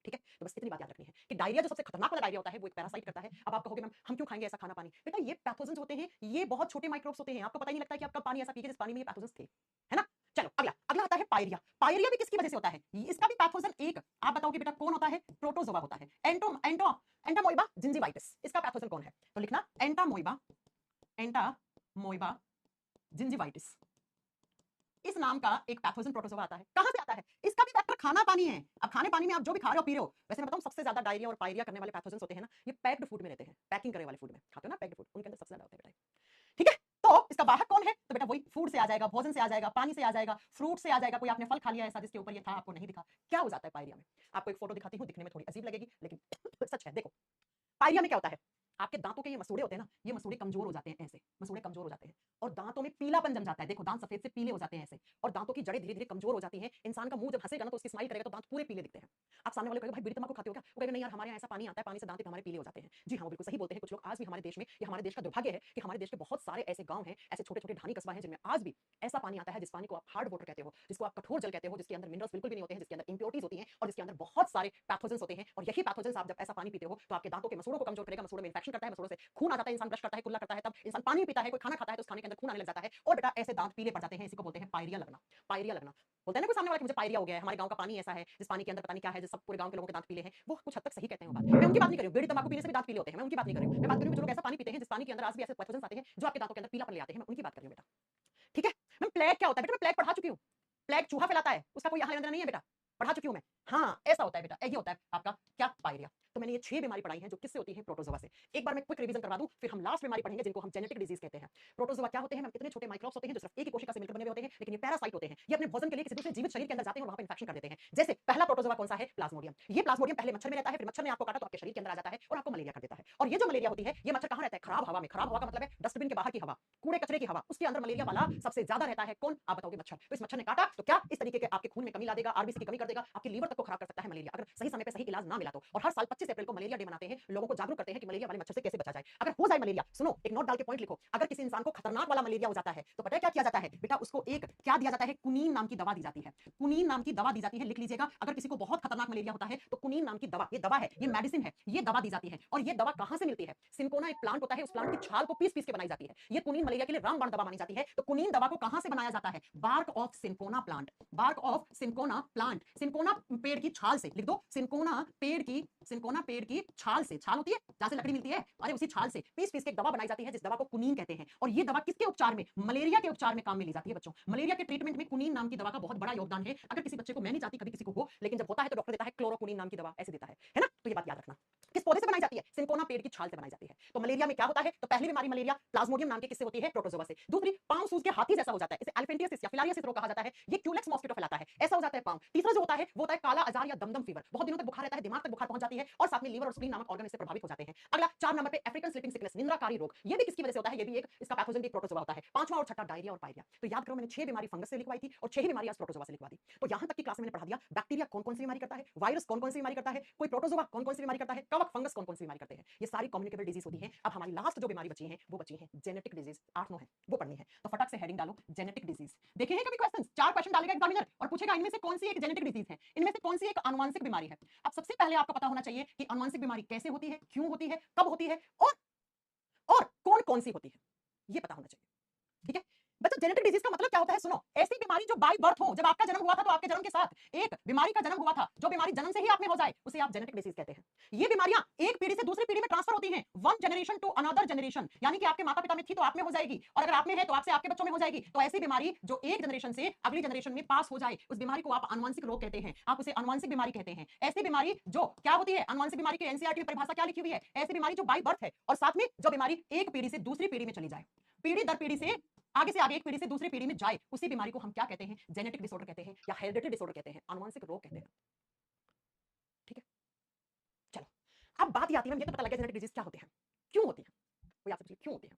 ठीक है, तो बस इतनी बात याद रखनी है कि डायरिया जो सबसे खतरनाक वाला डायरिया होता है वो एक पैरासाइट करता है। अब आप कहोगे मैम हम क्यों खाएंगे ऐसा खाना पानी? बेटा ये पैथोजेंस होते हैं, ये बहुत छोटे माइक्रोब्स होते हैं, आपको पता ही नहीं लगता कि आप कब पानी ऐसा पीके जिस पानी में ये पैथोजेंस थे, है ना। चलो अगला अगला आता है पायरिया। पायरिया भी किसकी वजह से होता है? इसका भी पैथोजन एक आप बताओगे बेटा कौन होता है? प्रोटोजोआ होता है। एंटामोइबा जिंजिवाइटिस, इसका पैथोजन कौन है? तो लिखना एंटामोइबा जिंजिवाइटिस, इस नाम का एक पैथोजन प्रोटोजोआ आता है। कहां से आता है? इसका भी वेक्टर खाना पानी है। अब खाने पानी में आप जो भी खा रहे हो पी रहे हो, वैसे मैं बताऊं सबसे ज्यादा डायरिया और पायरिया करने वाले पैथोजेंस होते हैं ना, ये पैक्ड फूड में रहते हैं, पैकिंग करे वाले फूड में खाते हो ना, पैक्ड फूड, उनके अंदर सबसे ज्यादा होता है बेटा। ठीक है, तो इसका वाहक कौन है? तो बेटा वही फूड से आ जाएगा, भोजन से आ जाएगा, पानी से आ जाएगा, फ्रूट से आ जाएगा। कोई आपने फल खा लिया ऐसा जिसके ऊपर ये था, आपको नहीं दिखा, क्या हो जाता है पायरिया में? आपको एक फोटो दिखाती हूँ, दिखने में थोड़ी अजीब लगेगी लेकिन सच है। देखो, पायरिया में क्या होता है, आपके दांतों के ये मसूड़े होते हैं ना, ये मसूड़े कमजोर हो जाते हैं, ऐसे मसूड़े कमजोर हो जाते हैं और दांतों में पीलापन जम जाता है। देखो, दांत सफेद से पीले हो जाते हैं ऐसे, और दांतों की जड़ें धीरे धीरे कमजोर हो जाती हैं। इंसान का मुंह जब हंसेगा ना, तो उसकी स्माइल करेगा तो दांत पूरे पीले दिखते हैं। आप सामने वाले को कहेंगे, भाई बीड़ी तंबाकू खाते हो क्या? वो कहेगा, नहीं यार, हमारे यहाँ ऐसा पानी आता है, पानी से दांत हमारे पीले हो जाते हैं। जी हाँ, वो बिल्कुल सही बोलते हैं कुछ लोग। आज भी हमारे देश में, ये हमारे देश का दुर्भाग्य है कि हमारे देश के बहुत सारे ऐसे गांव हैं, ऐसे छोटे छोटे ढानी कस्बा हैं, जिनमें आज भी ऐसा पानी आता है जिस पानी को आप हार्ड वाटर कहते हो, जिसको आप कठोर जल कहते हो, जिसके अंदर मिनरल्स बिल्कुल भी नहीं होते हैं, जिसके अंदर इंप्योरिटीज होती हैं और जिसके अंदर बहुत सारे पैथोजेंस होते हैं। और यही पैथोजेंस आप जब ऐसा पानी पीते हो तो आपके दांतों के मसूड़ों को कमजोर करेगा, मसूड़ों में इंफेक्शन करता है, मसूड़ों से खून आ जाता है, इंसान ब्रश करता है, कुल्ला करता है, तब इंसान पानी पीता है, कोई खाना खाता है तो उस खाने के अंदर खून आने लग जाता है और बेटा ऐसे दांत पीले पड़ जाते हैं। इसी को बोलते हैं पायरिया लगना। पायरिया लगना बोलते हैं ना कोई सामने वाला कि मुझे पायरिया हो गया है, हमारे गांव का पानी ऐसा है जिस पानी के अंदर पता नहीं क्या है, जिस सब पूरे गांव के लोगों के दांत पीले हैं। वो कुछ हद तक सही कहते हैं वो बात, मैं उनकी बात नहीं कर रही हूं। बीड़ी तंबाकू पीने से भी दांत पीले होते हैं, मैं उनकी बात नहीं कर रही हूं। मैं बात कर रही हूं जो लोग ऐसा पानी पीते हैं जिस पानी के अंदर आज भी ऐसे पैथोजेंस आते हैं जो आपके दांतों के अंदर पीलापन ले आते हैं, मैं उनकी बात कर रही हूं बेटा। ठीक है। मैं प्लेग क्या होता है बेटा, मैं प्लेग पढ़ा चुकी हूं। प्लेग चूहा फैलाता है, उसका कोई यहाँ लेना नहीं है बेटा, पढ़ा चुकी हूं मैं। हाँ, ऐसा होता है बेटा, ये होता है आपका क्या, पायरिया। तो मैंने ये 6 बीमारी पढ़ाई हैं जो किससे होती है, प्रोटोजोआ से। एक बार मैं क्विक रिवीजन करवा दूं, फिर हम लास्ट बीमारी पढ़ेंगे जिनको हम जेनेटिक डिजीज कहते हैं। प्रोटोजोआ क्या होते हैं, हम इतने छोटे माइक्रोब्स होते हैं जो सिर्फ एक ही कोशिका से मिलकर बने हुए होते हैं, लेकिन ये पैरासाइट होते हैं। ये अपने भोजन के लिए किसी दूसरे जीवित शरीर के अंदर जाते हैं और वहां पर इंफेक्शन कर देते हैं। जैसे पहला प्रोटोजोआ कौन सा है, प्लाज्मोडियम। ये प्लाज्मोडियम पहले मच्छर में रहता है, फिर मच्छर ने आपको काटा तो आपके शरीर के अंदर आ जाता है और आपको मलेरिया कर देता है। और ये जो मलेरिया होती है, ये मच्छर कहां रहता है, खराब हवा में। खराब हवा का मतलब है डस्टबिन के बाहर की हवा, कूड़े कचरे की हवा, उसके अंदर मलेरिया वाला सबसे ज्यादा रहता है। कौन, आप बताओगे, मच्छर। तो इस मच्छर ने काटा तो क्या इस तरीके के आपके खून में कमी ला देगा, आरबीसी की कमी कर देगा, आपकी लीवर तक को खराब कर सकता है मलेरिया, अगर सही समय पे सही इलाज ना मिला तो। और हर साल 25 अप्रैल को मलेरिया डे मनाते हैं, लोगों को जागरूक करते हैं कि मलेरिया वाले मच्छर से कैसे बचा जाए। अगर हो जाए मलेरिया, सुनो एक नोट डाल के पॉइंट लिखो, अगर किसी इंसान को खतरनाक वाला मलेरिया हो जाता है तो पता है क्या किया जाता है बेटा, उसको एक क्या दिया जाता है, कुनीन नाम की दवा दी जाती है। कुनीन नाम की दवा दी जाती है, लिख लीजिएगा। अगर किसी को बहुत खतरनाक मलेरिया होता है तो कुनीन नाम की दवा, ये दवा है, ये मेडिसिन है, ये दवा दी जाती है। और ये दवा कहां से मिलती है, सिंकोना एक प्लांट होता है, उस प्लांट की छाल को पीस पीस के बनाई जाती है। ये कुनीन मलेरिया के लिए रामबाण दवा मानी जाती है। तो कुनीन दवा को कहां से बनाया जाता है, bark of cinchona plant, bark of cinchona plant, cinchona पेड़ की छाल से, लिख दो, सिंकोना पेड़ की, सिंकोना पेड़ की छाल से, छाल होती है जहां से लकड़ी मिलती है, अरे उसी छाल से पीस पीस के एक दवा बनाई जाती है जिस दवा को कुनीन कहते हैं। और ये दवा किसके उपचार में, मलेरिया के उपचार में काम में ली जाती है बच्चों। मलेरिया के ट्रीटमेंट में कुनीन नाम की दवा का बहुत बड़ा योगदान है। अगर किसी बच्चे को, मैं नहीं चाहती कभी किसी को हो, लेकिन जब होता है तो डॉक्टर देता है क्लोरोकुनीन नाम की दवा, ऐसे देता है ना। तो ये बात याद रखना। किस पौधे से बनाई जाती है, सिंकोना पेड़ की छाल से बनाई जाती है। तो मलेरिया में क्या होता है, तो पहली बीमारी मलेरिया प्लाज्मोडियम नाम के किससे होती है, प्रोटोजोआ से। दूसरी, पांव सूज के हाथी जैसा हो जाता है, इसे एलिफेंटियासिस या फिलारियासिस रोग कहा जाता है। ये क्यूलेक्स मॉस्किटो फैलाता है, ऐसा हो जाता है पांव। तीसरा जो होता है वो होता है काला अजार या दमदम फीवर, बहुत दिनों तक बुखार रहता है, दिमाग तक बुखार पहुंच जाती है और साथ में लीवर और स्प्लीन नामक ऑर्गन इससे प्रभावित हो जाते हैं। अगला 4 नंबर पे अफ्रीकन स्लीपिंग सिकनेस, निंद्राकारी रोग, ये भी किसकी वजह से होता है, ये भी एक इसका पैथोजन भी प्रोटोजोआ होता है। पांचवा और छठा डायरिया और पायरिया। तो याद करो, मैंने 6 बीमारी फंगस से लिखवाई थी और 6 ही बीमारी आज प्रोटोजोआ से लिखवा दी। तो यहां तक की क्लास में मैंने पढ़ा दिया बैक्टीरिया कौन कौन सी बीमारी करता है, वायरस कौन कौन सी बीमारी करता है, कोई प्रोटोजोआ कौन कौन सी बीमारी करता है, कवक फंगस कौन कौन सी बीमारी करते हैं। ये सारी कम्युनिकेबल डिजीज होती है। अब हमारी लास्ट जो बीमारी बची है वो बची है जेनेटिक डिजीज, 8-9 है, वो पढ़नी है। तो फटाक से हेडिंग डालो जेनेटिक डिजीज। देखे हैं कभी क्वेश्चन, 4 क्वेश्चन डालेगा एग्जामिनर और पूछेगा इनमें से कौन सी एक जेनेटिक डिजीज है, इनमें से कौन सी एक आनुवंशिक बीमारी है। अब सबसे पहले आपको पता होना चाहिए कि आनुवंशिक बीमारी कैसे होती है, क्यों होती है, कब होती है और कौन कौन सी होती है, ये पता होना चाहिए। ठीक है बच्चों, जेनेटिक डिजीज का मतलब क्या होता है, सुनो, ऐसी बीमारी जो बाय बर्थ हो, जब आपका जन्म हुआ था तो आपके जन्म के साथ एक बीमारी का जन्म हुआ था, जो बीमारी जन्म से ही आप में हो जाए उसे आप जेनेटिक डिजीज कहते हैं। ये बीमारियां एक पीढ़ी से दूसरी पीढ़ी में ट्रांसफर होती हैं, one generation to another generation, यानी कि आपके माता पिता में थी तो आप में हो जाएगी, और अगर आप में है तो आपसे आपके बच्चों में हो जाएगी। तो ऐसी बीमारी जो एक जनरेशन से अगली जनरेशन में पास हो जाए, उस बीमारी को आप आनुवंशिक रोग कहते हैं, आप उसे आनुवंशिक बीमारी कहते हैं। ऐसी बीमारी जो क्या होती है, आनुवंशिक बीमारी की एनसीईआरटी में परिभाषा क्या लिखी हुई है, ऐसी बीमारी जो बाय बर्थ है और साथ में जो बीमारी एक पीढ़ी से दूसरी पीढ़ी में चली जाए, पीढ़ी दर पीढ़ी से आगे से आगे एक पीढ़ी से दूसरी पीढ़ी में जाए, उसी बीमारी को हम क्या कहते हैं, जेनेटिक डिसऑर्डर कहते हैं या हेरिडिटरी डिसऑर्डर कहते हैं, आनुवंशिक रोग कहते हैं। ठीक है, चलो अब बात ये आती है, ये तो पता लग गया जेनेटिक डिजीज क्या होते हैं, क्यों होती है, कोई आपसे पूछे क्यों होती है,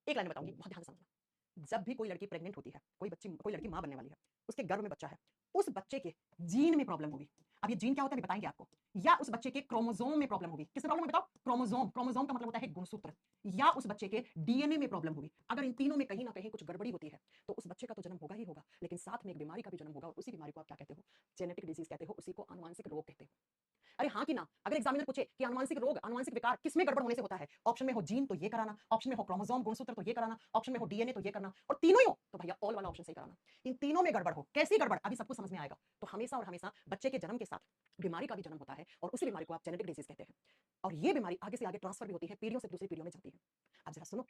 एक लाइन बताऊंगी, बहुत ध्यान से समझना। जब भी कोई लड़की प्रेग्नेंट होती है, कोई बच्ची, कोई लड़की मां बनने वाली है, उसके गर्भ में बच्चा है, उस बच्चे के जीन में प्रॉब्लम होगी। अब ये जीन क्या होता है बताएंगे आपको, या उस बच्चे के क्रोमोसोम में प्रॉब्लम होगी। किसमें प्रॉब्लम है बताओ, क्रोमोसोम, क्रोमोसोम का मतलब होता है गुणसूत्र, या उस बच्चे के डीएनए में प्रॉब्लम होगी। अगर इन तीनों में कहीं ना कहीं कुछ गड़बड़ी होती है तो उस बच्चे का तो जन्म होगा ही होगा, लेकिन साथ में एक बीमारी का भी जन्म होगा, और उसी बीमारी को आप क्या कहते हो, जेनेटिक डिजीज कहते हो, उसी को आनुवंशिक रोग कहते हो। अरे हाँ कि ना, अगर एग्जामिनर पूछे कि अनुवांशिक रोग, अनुवांशिक विकार किसमें गड़बड़ होने से होता है, ऑप्शन में हो जीन तो ये कराना, ऑप्शन में हो क्रोमोसोम गुणसूत्र तो ये कराना, ऑप्शन में हो डीएनए तो ये करना, और तीनों ही हो तो भैया ऑल वाला ऑप्शन सही कराना। इन तीनों में गड़बड़ हो, कैसी गड़बड़ अभी सबको समझ में आएगा। तो हमेशा और हमेशा बच्चे के जन्म के साथ बीमारी का भी जन्म होता है, और उसी बीमारी को आप जेनेटिक डिजीज कहते हैं। और ये बीमारी आगे से आगे ट्रांसफर भी होती है, पीढ़ियों से दूसरी पीढ़ियों में जाती है। अब जरा सुनो,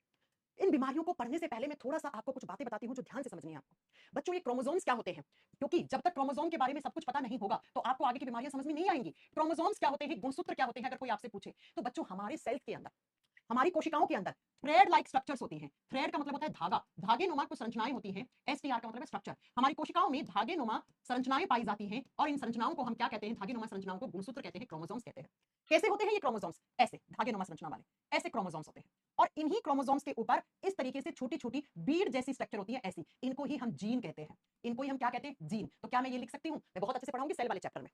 इन बीमारियों को पढ़ने से पहले मैं थोड़ा सा आपको कुछ बातें बताती हूं जो ध्यान से समझनी है आपको। बच्चों, ये क्रोमोसोम्स क्या होते हैं, क्योंकि जब तक क्रोमोसोम के बारे में सब कुछ पता नहीं होगा तो आपको आगे की बीमारियां समझ में नहीं आएंगी। क्रोमोसोम्स क्या होते हैं, गुणसूत्र क्या होते हैं, अगर कोई आपसे पूछे तो बच्चों, हमारे सेल्स के अंदर, हमारी कोशिकाओं के अंदर थ्रेड लाइक स्ट्रक्चर्स होती हैं। थ्रेड का मतलब होता है धागा, धागे नुमा कुछ संरचनाएं होती हैं। एसटीआर का मतलब है स्ट्रक्चर। हमारी कोशिकाओं में धागे नुमा संरचनाएं पाई जाती हैं और इन संरचनाओं को हम क्या कहते हैं? धागे नुमा संरचनाओं को गुणसूत्र कहते हैं, क्रोमोसोम्स कहते हैं। कैसे होते हैं ये क्रोमोसोम्स? ऐसे धागे नुमा संरचना वाले ऐसे क्रोमोसोम्स होते हैं और इन्हीं क्रोमोसोम्स के ऊपर इस तरीके से छोटी छोटी बीड जैसी स्ट्रक्चर होती है ऐसी, इनको ही हम जीन कहते हैं। इनको ही हम क्या कहते हैं? जीन। तो क्या मैं ये लिख सकती हूँ? मैं बहुत अच्छे से पढ़ाऊंगी सेल वाले चैप्टर में।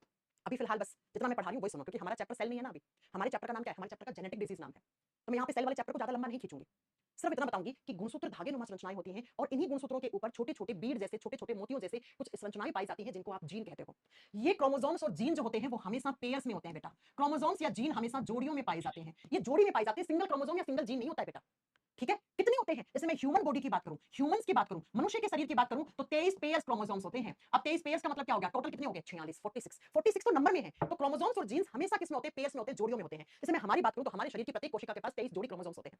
अभी फिलहाल बस जितना मैं पढ़ा रही हूँ वही सुनो, क्योंकि हमारा चैप्टर सेल नहीं है ना। अभी हमारे चैप्टर का नाम क्या है? हमारे चैप्टर का जेनेटिक डिजीज नाम है। तो मैं यहाँ पे सेल वाले चैप्टर को ज्यादा लंबा नहीं खींचूंगी, सिर्फ इतना बताऊंगी कि गुणसूत्र धागे नुमा संरचनाएं होती हैं और इन्हीं गुणसूत्रों के ऊपर छोटे छोटे बीड जैसे, छोटे छोटे मोतियों जैसे कुछ संरचनाएं पाई जाती हैं जिनको आप जीन कहते हो। ये क्रोमोसोम्स और जीन जो होते हैं वो हमेशा पेयर्स में होते हैं बेटा। क्रोमोसोम्स या जीन हमेशा जोड़ियों में पाए जाते हैं। ये जोड़ी में पाए जाते हैं, सिंगल क्रोमोसोम या सिंगल जीन नहीं होता है बेटा। ठीक है? कितने होते हैं? जैसे मैं ह्यूमन बॉडी की बात करूं, ह्यूमंस की बात करूं, मनुष्य के शरीर की बात करूं तो 23 पेयर्स क्रोमोसोम्स होते हैं। अब 23 पेयर्स का मतलब क्या हो गया? टोटल कितने हो गए? 46, 46। 46 तो नंबर में है। तो क्रोमोसोम्स और जीन्स हमेशा किसमें होते हैं? पेयर्स में होते हैं, जोड़ियों में होते हैं। जैसे मैं हमारी बात करूं तो हमारे शरीर की प्रत्येक कोशिका के पास 23 जोड़ी क्रोमोसोम्स होते हैं।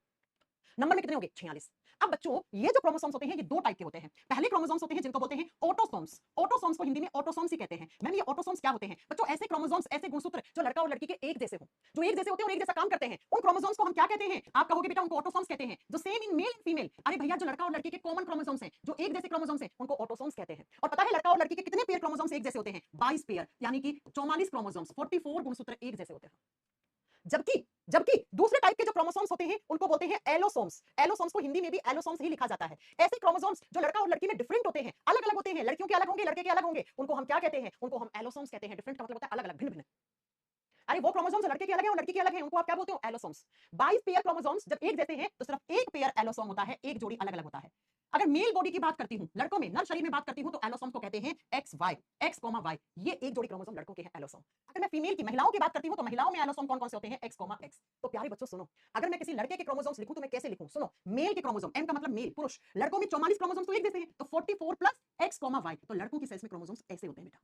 नंबर में कितने होंगे? 46। अब बच्चों ये जो क्रोमोसोम्स होते हैं ये दो टाइप के होते हैं। पहले क्रोमोसोम्स होते हैं जिनको बोलते हैं ऑटोसोम्स। ऑटोसोम्स को हिंदी में ऑटोसोम्स ही कहते हैं। मैम ये ऑटोसोम्स क्या होते हैं? बच्चों ऐसे क्रोमोसोम्स, ऐसे गुणसूत्र जो लड़का और लड़की के एक जैसे हो, जो एक जैसे होते हैं और एक जैसा काम करते हैं, उन क्रोमोसोम्स को हम क्या कहते हैं? आप कहोगे बेटा उनको ऑटोसोम्स कहते हैं। जो same in male and female, अरे भैया जो लड़का और लड़की के कॉमन क्रोमोसोम्स हैं, जो एक जैसे क्रोमोसोम्स हैं, उनको ऑटोसोम्स कहते हैं। और पता है लड़का और लड़की के कितने पेयर क्रोमोसोम्स एक जैसे होते हैं? 22 पेयर, यानी कि 44 क्रोमोसोम्स, 44 गुणसूत्र एक जैसे होते हैं। जबकि जबकि दूसरे टाइप के जो क्रोमोसोम्स होते हैं उनको बोलते हैं एलोसोम्स। एलोसोम्स को हिंदी में भी एलोसोम्स ही लिखा जाता है। ऐसे क्रोमोसोम्स जो लड़का और लड़की में डिफरेंट होते हैं, अलग अलग होते हैं, लड़कियों के अलग होंगे, लड़के के अलग होंगे, उनको हम क्या कहते हैं? उनको हम एलोसोम्स कहते हैं। डिफरेंट का मतलब होता है अलग अलग, भिन्न भिन्न। अरे वो क्रोमोसोम्स लड़के के अलग है और लड़की के अलग है, उनको आप क्या बोलते हो? एलोसोम्स। 22 पेयर क्रोमोसोम्स जब एक जैसे हैं तो सिर्फ एक पेयर एलोसोम होता है, एक जोड़ी अलग अलग होता है। अगर मेल बॉडी की बात करती हूं, लड़कों में, नर शरीर में बात करती हूं तो एलोसोम को कहते हैं X Y, X comma Y. ये एक जोड़ी क्रोमोसोम लड़कों के हैं एलोसोम। अगर मैं फीमेल की, महिलाओं की बात करती हूं तो महिलाओं में एलोसोम कौन कौन से होते हैं? X comma x. तो प्यारे बच्चों सुनो, अगर मैं किसी लड़के के क्रोमोसोम्स लिखूं तो मैं कैसे लिखूं? सुनो, मेल के क्रोमोसोम, एम का मतलब मेल, पुरुष, लड़कों में 44 क्रोमोसोम्स तो एक जैसे हैं, तो 44 प्लस एक्स कॉमा वाई, तो लड़कों की सेल्स में क्रोमोसोम्स ऐसे होते हैं बेटा।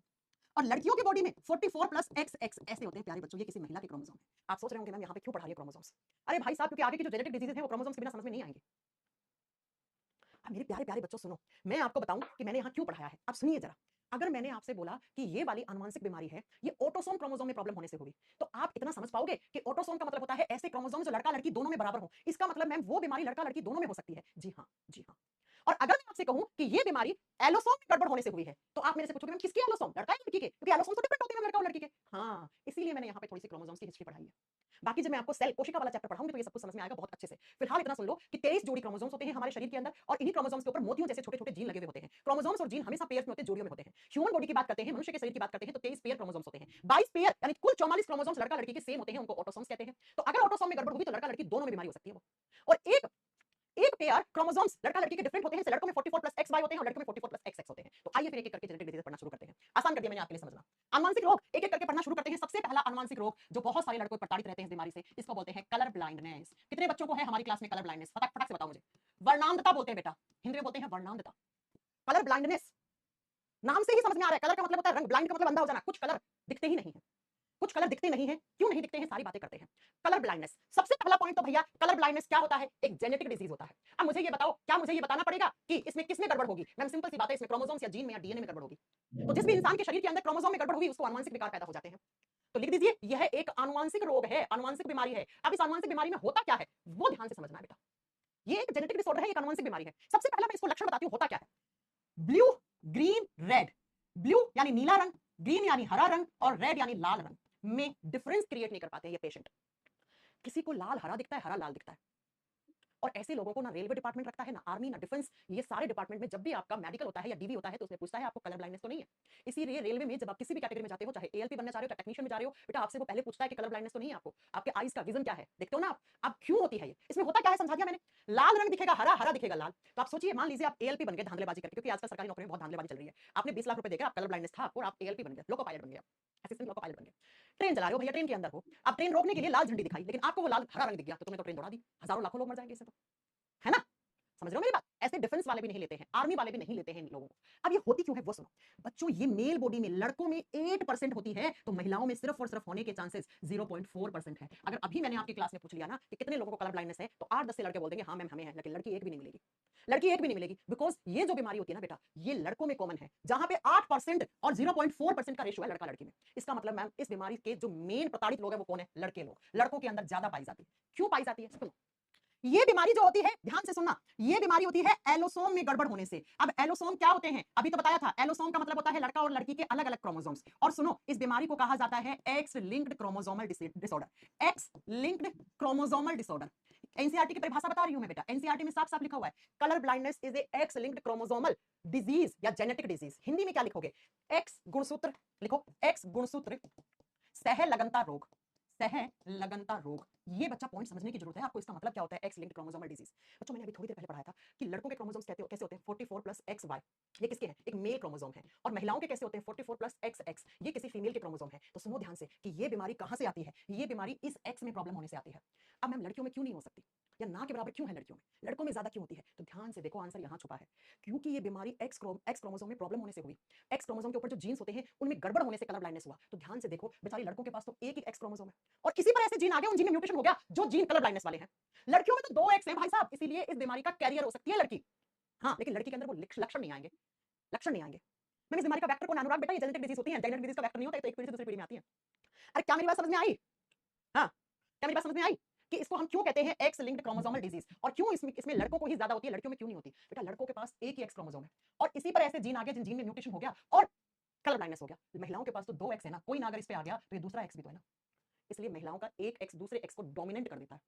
और लड़कियों की बॉडी में 44 प्लस एक्स एक्स ऐसे होते हैं प्यारे बच्चों। ये किसी महिला के क्रोमोसोम है। आप सोच रहे होंगे मैम यहाँ पे क्यों पढ़ा रही है क्रोमोसोम्स? अरे भाई साहब, क्योंकि आगे की जो जेनेटिक डिजीज है वो क्रोमोसोम्स के बिना समझ में नहीं आएंगे। अब मेरे प्यारे प्यारे बच्चों सुनो, मैं आपको बताऊं कि मैंने यहाँ क्यों पढ़ाया है। आप सुनिए जरा। अगर मैंने आपसे बोला कि ये वाली आनुवंशिक बीमारी है, ये ऑटोसोम क्रोमोसोम में प्रॉब्लम होने से हुई, तो आप इतना समझ पाओगे कि ऑटोसोम का मतलब होता है ऐसे क्रोमोसोम जो लड़का लड़की दोनों में बराबर हो। इसका मतलब मैम वो बीमारी लड़का लड़की दोनों में हो सकती है। जी हाँ, जी हाँ। और अगर मैं आपसे कहूं कि ये बीमारी एलोसोम में गड़बड़ होने से हुई है, तो आप मेरे से पूछोगे मैम किसकी एलोसोम? लड़का या लड़की के? क्योंकि एलोसोम तो डिफरेंट होते हैं लड़का और लड़की के। हाँ, इसीलिए मैंने यहाँ पे थोड़ी सी क्रोमोसोम्स की हिस्ट्री पढ़ाई है। बाकी जब मैं आपको सेल कोशिका वाला चैप्टर पढ़ाऊंगी तो ये सब कुछ समझ में आएगा बहुत अच्छे से। फिलहाल इतना सुन लो कि 23 जोड़ी क्रोमोसोम्स होते हैं हमारे शरीर के अंदर और इन्हीं क्रोमोसोम्स के ऊपर मोतियों जैसे छोटे छोटे जीन लगे हुए होते हैं। क्रोमोसोम्स और जीन हमेशा पेयर्स में होते हैं, जोड़ियों में होते हैं। ह्यूमन बॉडी की बात करते हैं, मनुष्य के शरीर की बात करते हैं तो 23 पेयर क्रोमोसोम्स होते हैं। 22 पेयर यानी कुल 44 क्रोमोसोम्स लड़का लड़की के सेम होते हैं, उनको ऑटोसोम्स कहते हैं। तो अगर ऑटोसोम में गड़बड़ होगी तो लड़का लड़की दोनों में बीमारी हो सकती है वो। और एक पेयर क्रोमोसोम्स लड़का लड़की के डिफरेंट होते हैं, लड़कों में 44 प्लस एक्स वाई होते हैं और लड़कों में 44 प्लस एक्स एक्स होते हैं। तो आइए फिर एक एक करके जेनेटिक डिजीज पढ़ना शुरू करते हैं। आसान कर दिया मैंने आपके लिए समझना। अनुवांशिक रोग एक एक करके पढ़ना शुरू करते हैं। सबसे पहला अनुवांशिक रोग जो बहुत सारे लड़कों प्रताड़ित रहते हैं इस बीमारी से, इसको बोलते हैं कलर ब्लाइंडनेस। कितने बच्चों को है हमारी क्लास में कलर ब्लाइंडनेस? फटाक फटाक से बताओ मुझे। वर्णांधता बोलते हैं बेटा, हिंदी में बोलते हैं वर्णांधता। कलर ब्लाइंडनेस नाम से ही समझ में आ रहा है, कलर का मतलब होता है रंग, ब्लाइंड का मतलब अंधा हो जाना। कुछ कलर दिखते ही नहीं है, कुछ कलर दिखते नहीं है। क्यों नहीं दिखते हैं? सारी बातें करते हैं। कलर ब्लाइंडनेस, सबसे पहला पॉइंट तो भैया कलर ब्लाइंडनेस क्या होता है? एक जेनेटिक डिजीज होता है। अब मुझे ये बताओ, क्या मुझे ये बताना पड़ेगा कि इसमें किसमें गड़बड़ होगी? मैम सिंपल सी बात है, इसमें क्रोमोसोम्स या जीन में या डीएनए में गड़बड़ होगी। तो जिस भी इंसान के शरीर के अंदर क्रोमोसोम में गड़बड़ हुई उसको आनुवंशिक विकार पैदा हो जाते हैं। तो लिख दीजिए, यह एक आनुवंशिक रोग है, आनुवंशिक बीमारी है। अब इस आनुवंशिक बीमारी में होता क्या है वो ध्यान से समझना है बेटा। ये एक जेनेटिक डिसऑर्डर है, एक आनुवंशिक बीमारी है। सबसे पहला मैं इसको लक्षण बताती हूँ होता क्या है। Blue, green, red. ब्लू यानी नीला रंग, ग्रीन यानी हरा रंग और रेड यानी लाल रंग में डिफरेंस क्रिएट नहीं कर पाते ये पेशेंट। किसी को लाल हरा दिखता है, हरा लाल दिखता है। और ऐसे लोगों को ना रेलवे डिपार्टमेंट रखता है, ना आर्मी, ना डिफेंस। ये सारे डिपार्टमेंट में जब भी आपका मेडिकल होता है या डीवी होता है तो उसमें पूछता है आपको कलर ब्लाइंडनेस तो नहीं है। इसीलिए रेलवे में जब आप किसी भी कैटेगरी में जाते हो, चाहे एएलपी बनना चाह रहे हो, टेक्नीशियन में जा रहे हो, बेटा आपसे वो पहले पूछता है कि कलर ब्लाइंडनेस तो नहीं है आपको? आपके आईज का विजन क्या है, देखते हो ना आप। अब क्यों होती है ये? इसमें होता क्या है समझा दिया मैंने। लाल रंग दिखेगा हरा, हरा दिखेगा लाल। तो आप सोचिए, मान लीजिए आप एएलपी बन गए धांधलेबाजी करके, क्योंकि आजकल सरकारी नौकरी में बहुत धांधलेबाजी चल रही है। आपने 20 लाख रुपए देकर आप कलर ब्लाइंडनेस था आपको और आप एएलपी बन गए, लोको पायलट बन गए, असिस्टेंट लोको पायलट बन गए। ट्रेन चला रहे हो भैया, ट्रेन के अंदर हो, अब ट्रेन रोकने के लिए लाल झंडी दिखाई, लेकिन आपको वो लाल हरा रंग दिख गया तो तुमने तो ट्रेन दौड़ा दी। हजारों लाखों लोग मर जाएंगे इससे तो, है ना? समझ रहे हो मेरी बात? ऐसे डिफेंस वाले भी नहीं लेते हैं, आर्मी वाले भी नहीं लेते हैं इन लोगों को। अब ये होती क्यों है वो सुनो बच्चों। ये मेल बॉडी में लड़कों में 8% होती है, तो महिलाओं में सिर्फ और सिर्फ होने के चांसेस 0.4% है। अगर अभी मैंने आपकी क्लास में पूछ लिया ना कि कितने लोगों को कलर ब्लाइंडनेस है, तो 8-10 से लड़के बोल देंगे हाँ मैम हमें है, लेकिन लड़की एक भी नहीं मिलेगी। लड़की एक भी नहीं मिलेगी, बिकॉज ये जो बीमारी होती है ना बेटा, ये लड़कों में कॉमन है, जहां पे 8% और 0.4% का रेशियो है लड़का लड़की में। इसका मतलब मैम इस बीमारी के जो मेन प्रताड़ित लोग हैं वो कौन है? लड़के लोग। लड़कों के अंदर ज्यादा पाई जाती है। क्यों पाई जाती है? सुनो, ये बीमारी जो होती है, ध्यान से सुनना, ये बीमारी होती है एलोसोम में गड़बड़ होने से। अब एलोसोम क्या होते हैं, अभी तो बताया था, एलोसोम का मतलब होता है लड़का और लड़की के अलग अलग क्रोमोसोम्स। और सुनो, इस बीमारी को कहा जाता है x linked chromosomal disorder. X linked chromosomal disorder. NCERT की परिभाषा बता रही हूं मैं बेटा, एनसीईआरटी में साफ साफ लिखा हुआ है, colour blindness is a x linked chromosomal disease या जेनेटिक डिजीज। हिंदी में क्या लिखोगे, एक्स गुणसूत्र लिखो, एक्स गुणसूत्र सह लगनता रोग, सह लगनता रोग। ये बच्चा पॉइंट समझने की जरूरत है आपको, इसका मतलब क्या होता है एक्स लिंक्ड क्रोमोसोमल डिजीज। बच्चों मैंने अभी थोड़ी देर पहले पढ़ाया था कि लड़कों के क्रोमोसोम्स कैसे होते हैं 44 प्लस एक्स वाई, ये किसके हैं, एक मेल क्रोमोसोम है। और महिलाओं के कैसे होते हैं 44 प्लस एक्स एक्स, ये किसी फीमेल के क्रोमोसोम है। तो सुनो ध्यान से कि ये बीमारी कहां से आती है, ये बीमारी इस एक्स में प्रॉब्लम होने से आती है। अब मैम लड़कियों में क्यों नहीं हो सकती, या ना के बराबर क्यों है लड़कियों में, लड़कों में ज्यादा क्यों होती है, तो ध्यान से देखो आंसर यहां छुपा है। क्योंकि ये बीमारी एक्स क्रोमोसोम में प्रॉब्लम होने से हुई। एक्स क्रोमोसोम के ऊपर जो जीन्स होते हैं उनमें गड़बड़ होने से कलर ब्लाइंडनेस हुआ। तो ध्यान से देखो, बेचारी लड़कों के पास तो एक ही एक्स क्रोमोसोम है, और इसी पर ऐसे जीन आ गए, उन जीन में म्यूटेशन हो गया जो जीन कलर ब्लाइंडनेस वाले हैं। लड़कियों में तो दो एक्स है भाई साहब, इसीलिए इस बीमारी का कैरियर हो सकती है लड़की। हाँ, लेकिन लड़की के अंदर वो लक्षण नहीं आएंगे, लक्षण नहीं आएंगे। मैंने इस बीमारी का वेक्टर कौन, अनुराग बेटा, ये जेनेटिक डिजीज होती है, जेनेटिक डिजीज का वेक्टर नहीं होता, तो एक पीढ़ी से दूसरी पीढ़ी में आती है। अरे क्या मेरी बात समझ में आई, हाँ क्या मेरी बात समझ में आई कि इसको हम क्यों कहते हैं एक्स लिंक्ड क्रोमोसोमल डिजीज, और क्यों इसमें लड़कों को ही ज्यादा होती है, लड़कियों में क्यों नहीं होती। बेटा लड़कों के पास एक ही एक्स क्रोमोसोम है, और इसी पर ऐसे जीन आ गए जिन जीन में म्यूटेशन हो गया और कलर ब्लाइंडनेस हो गया। महिलाओं के पास तो दो एक्स है ना, कोई ना अगर इस पे आ गया तो ये दूसरा एक्स भी तो है ना, इसलिए महिलाओं का एक एक्स दूसरे एक्स को डोमिनेट कर देता है।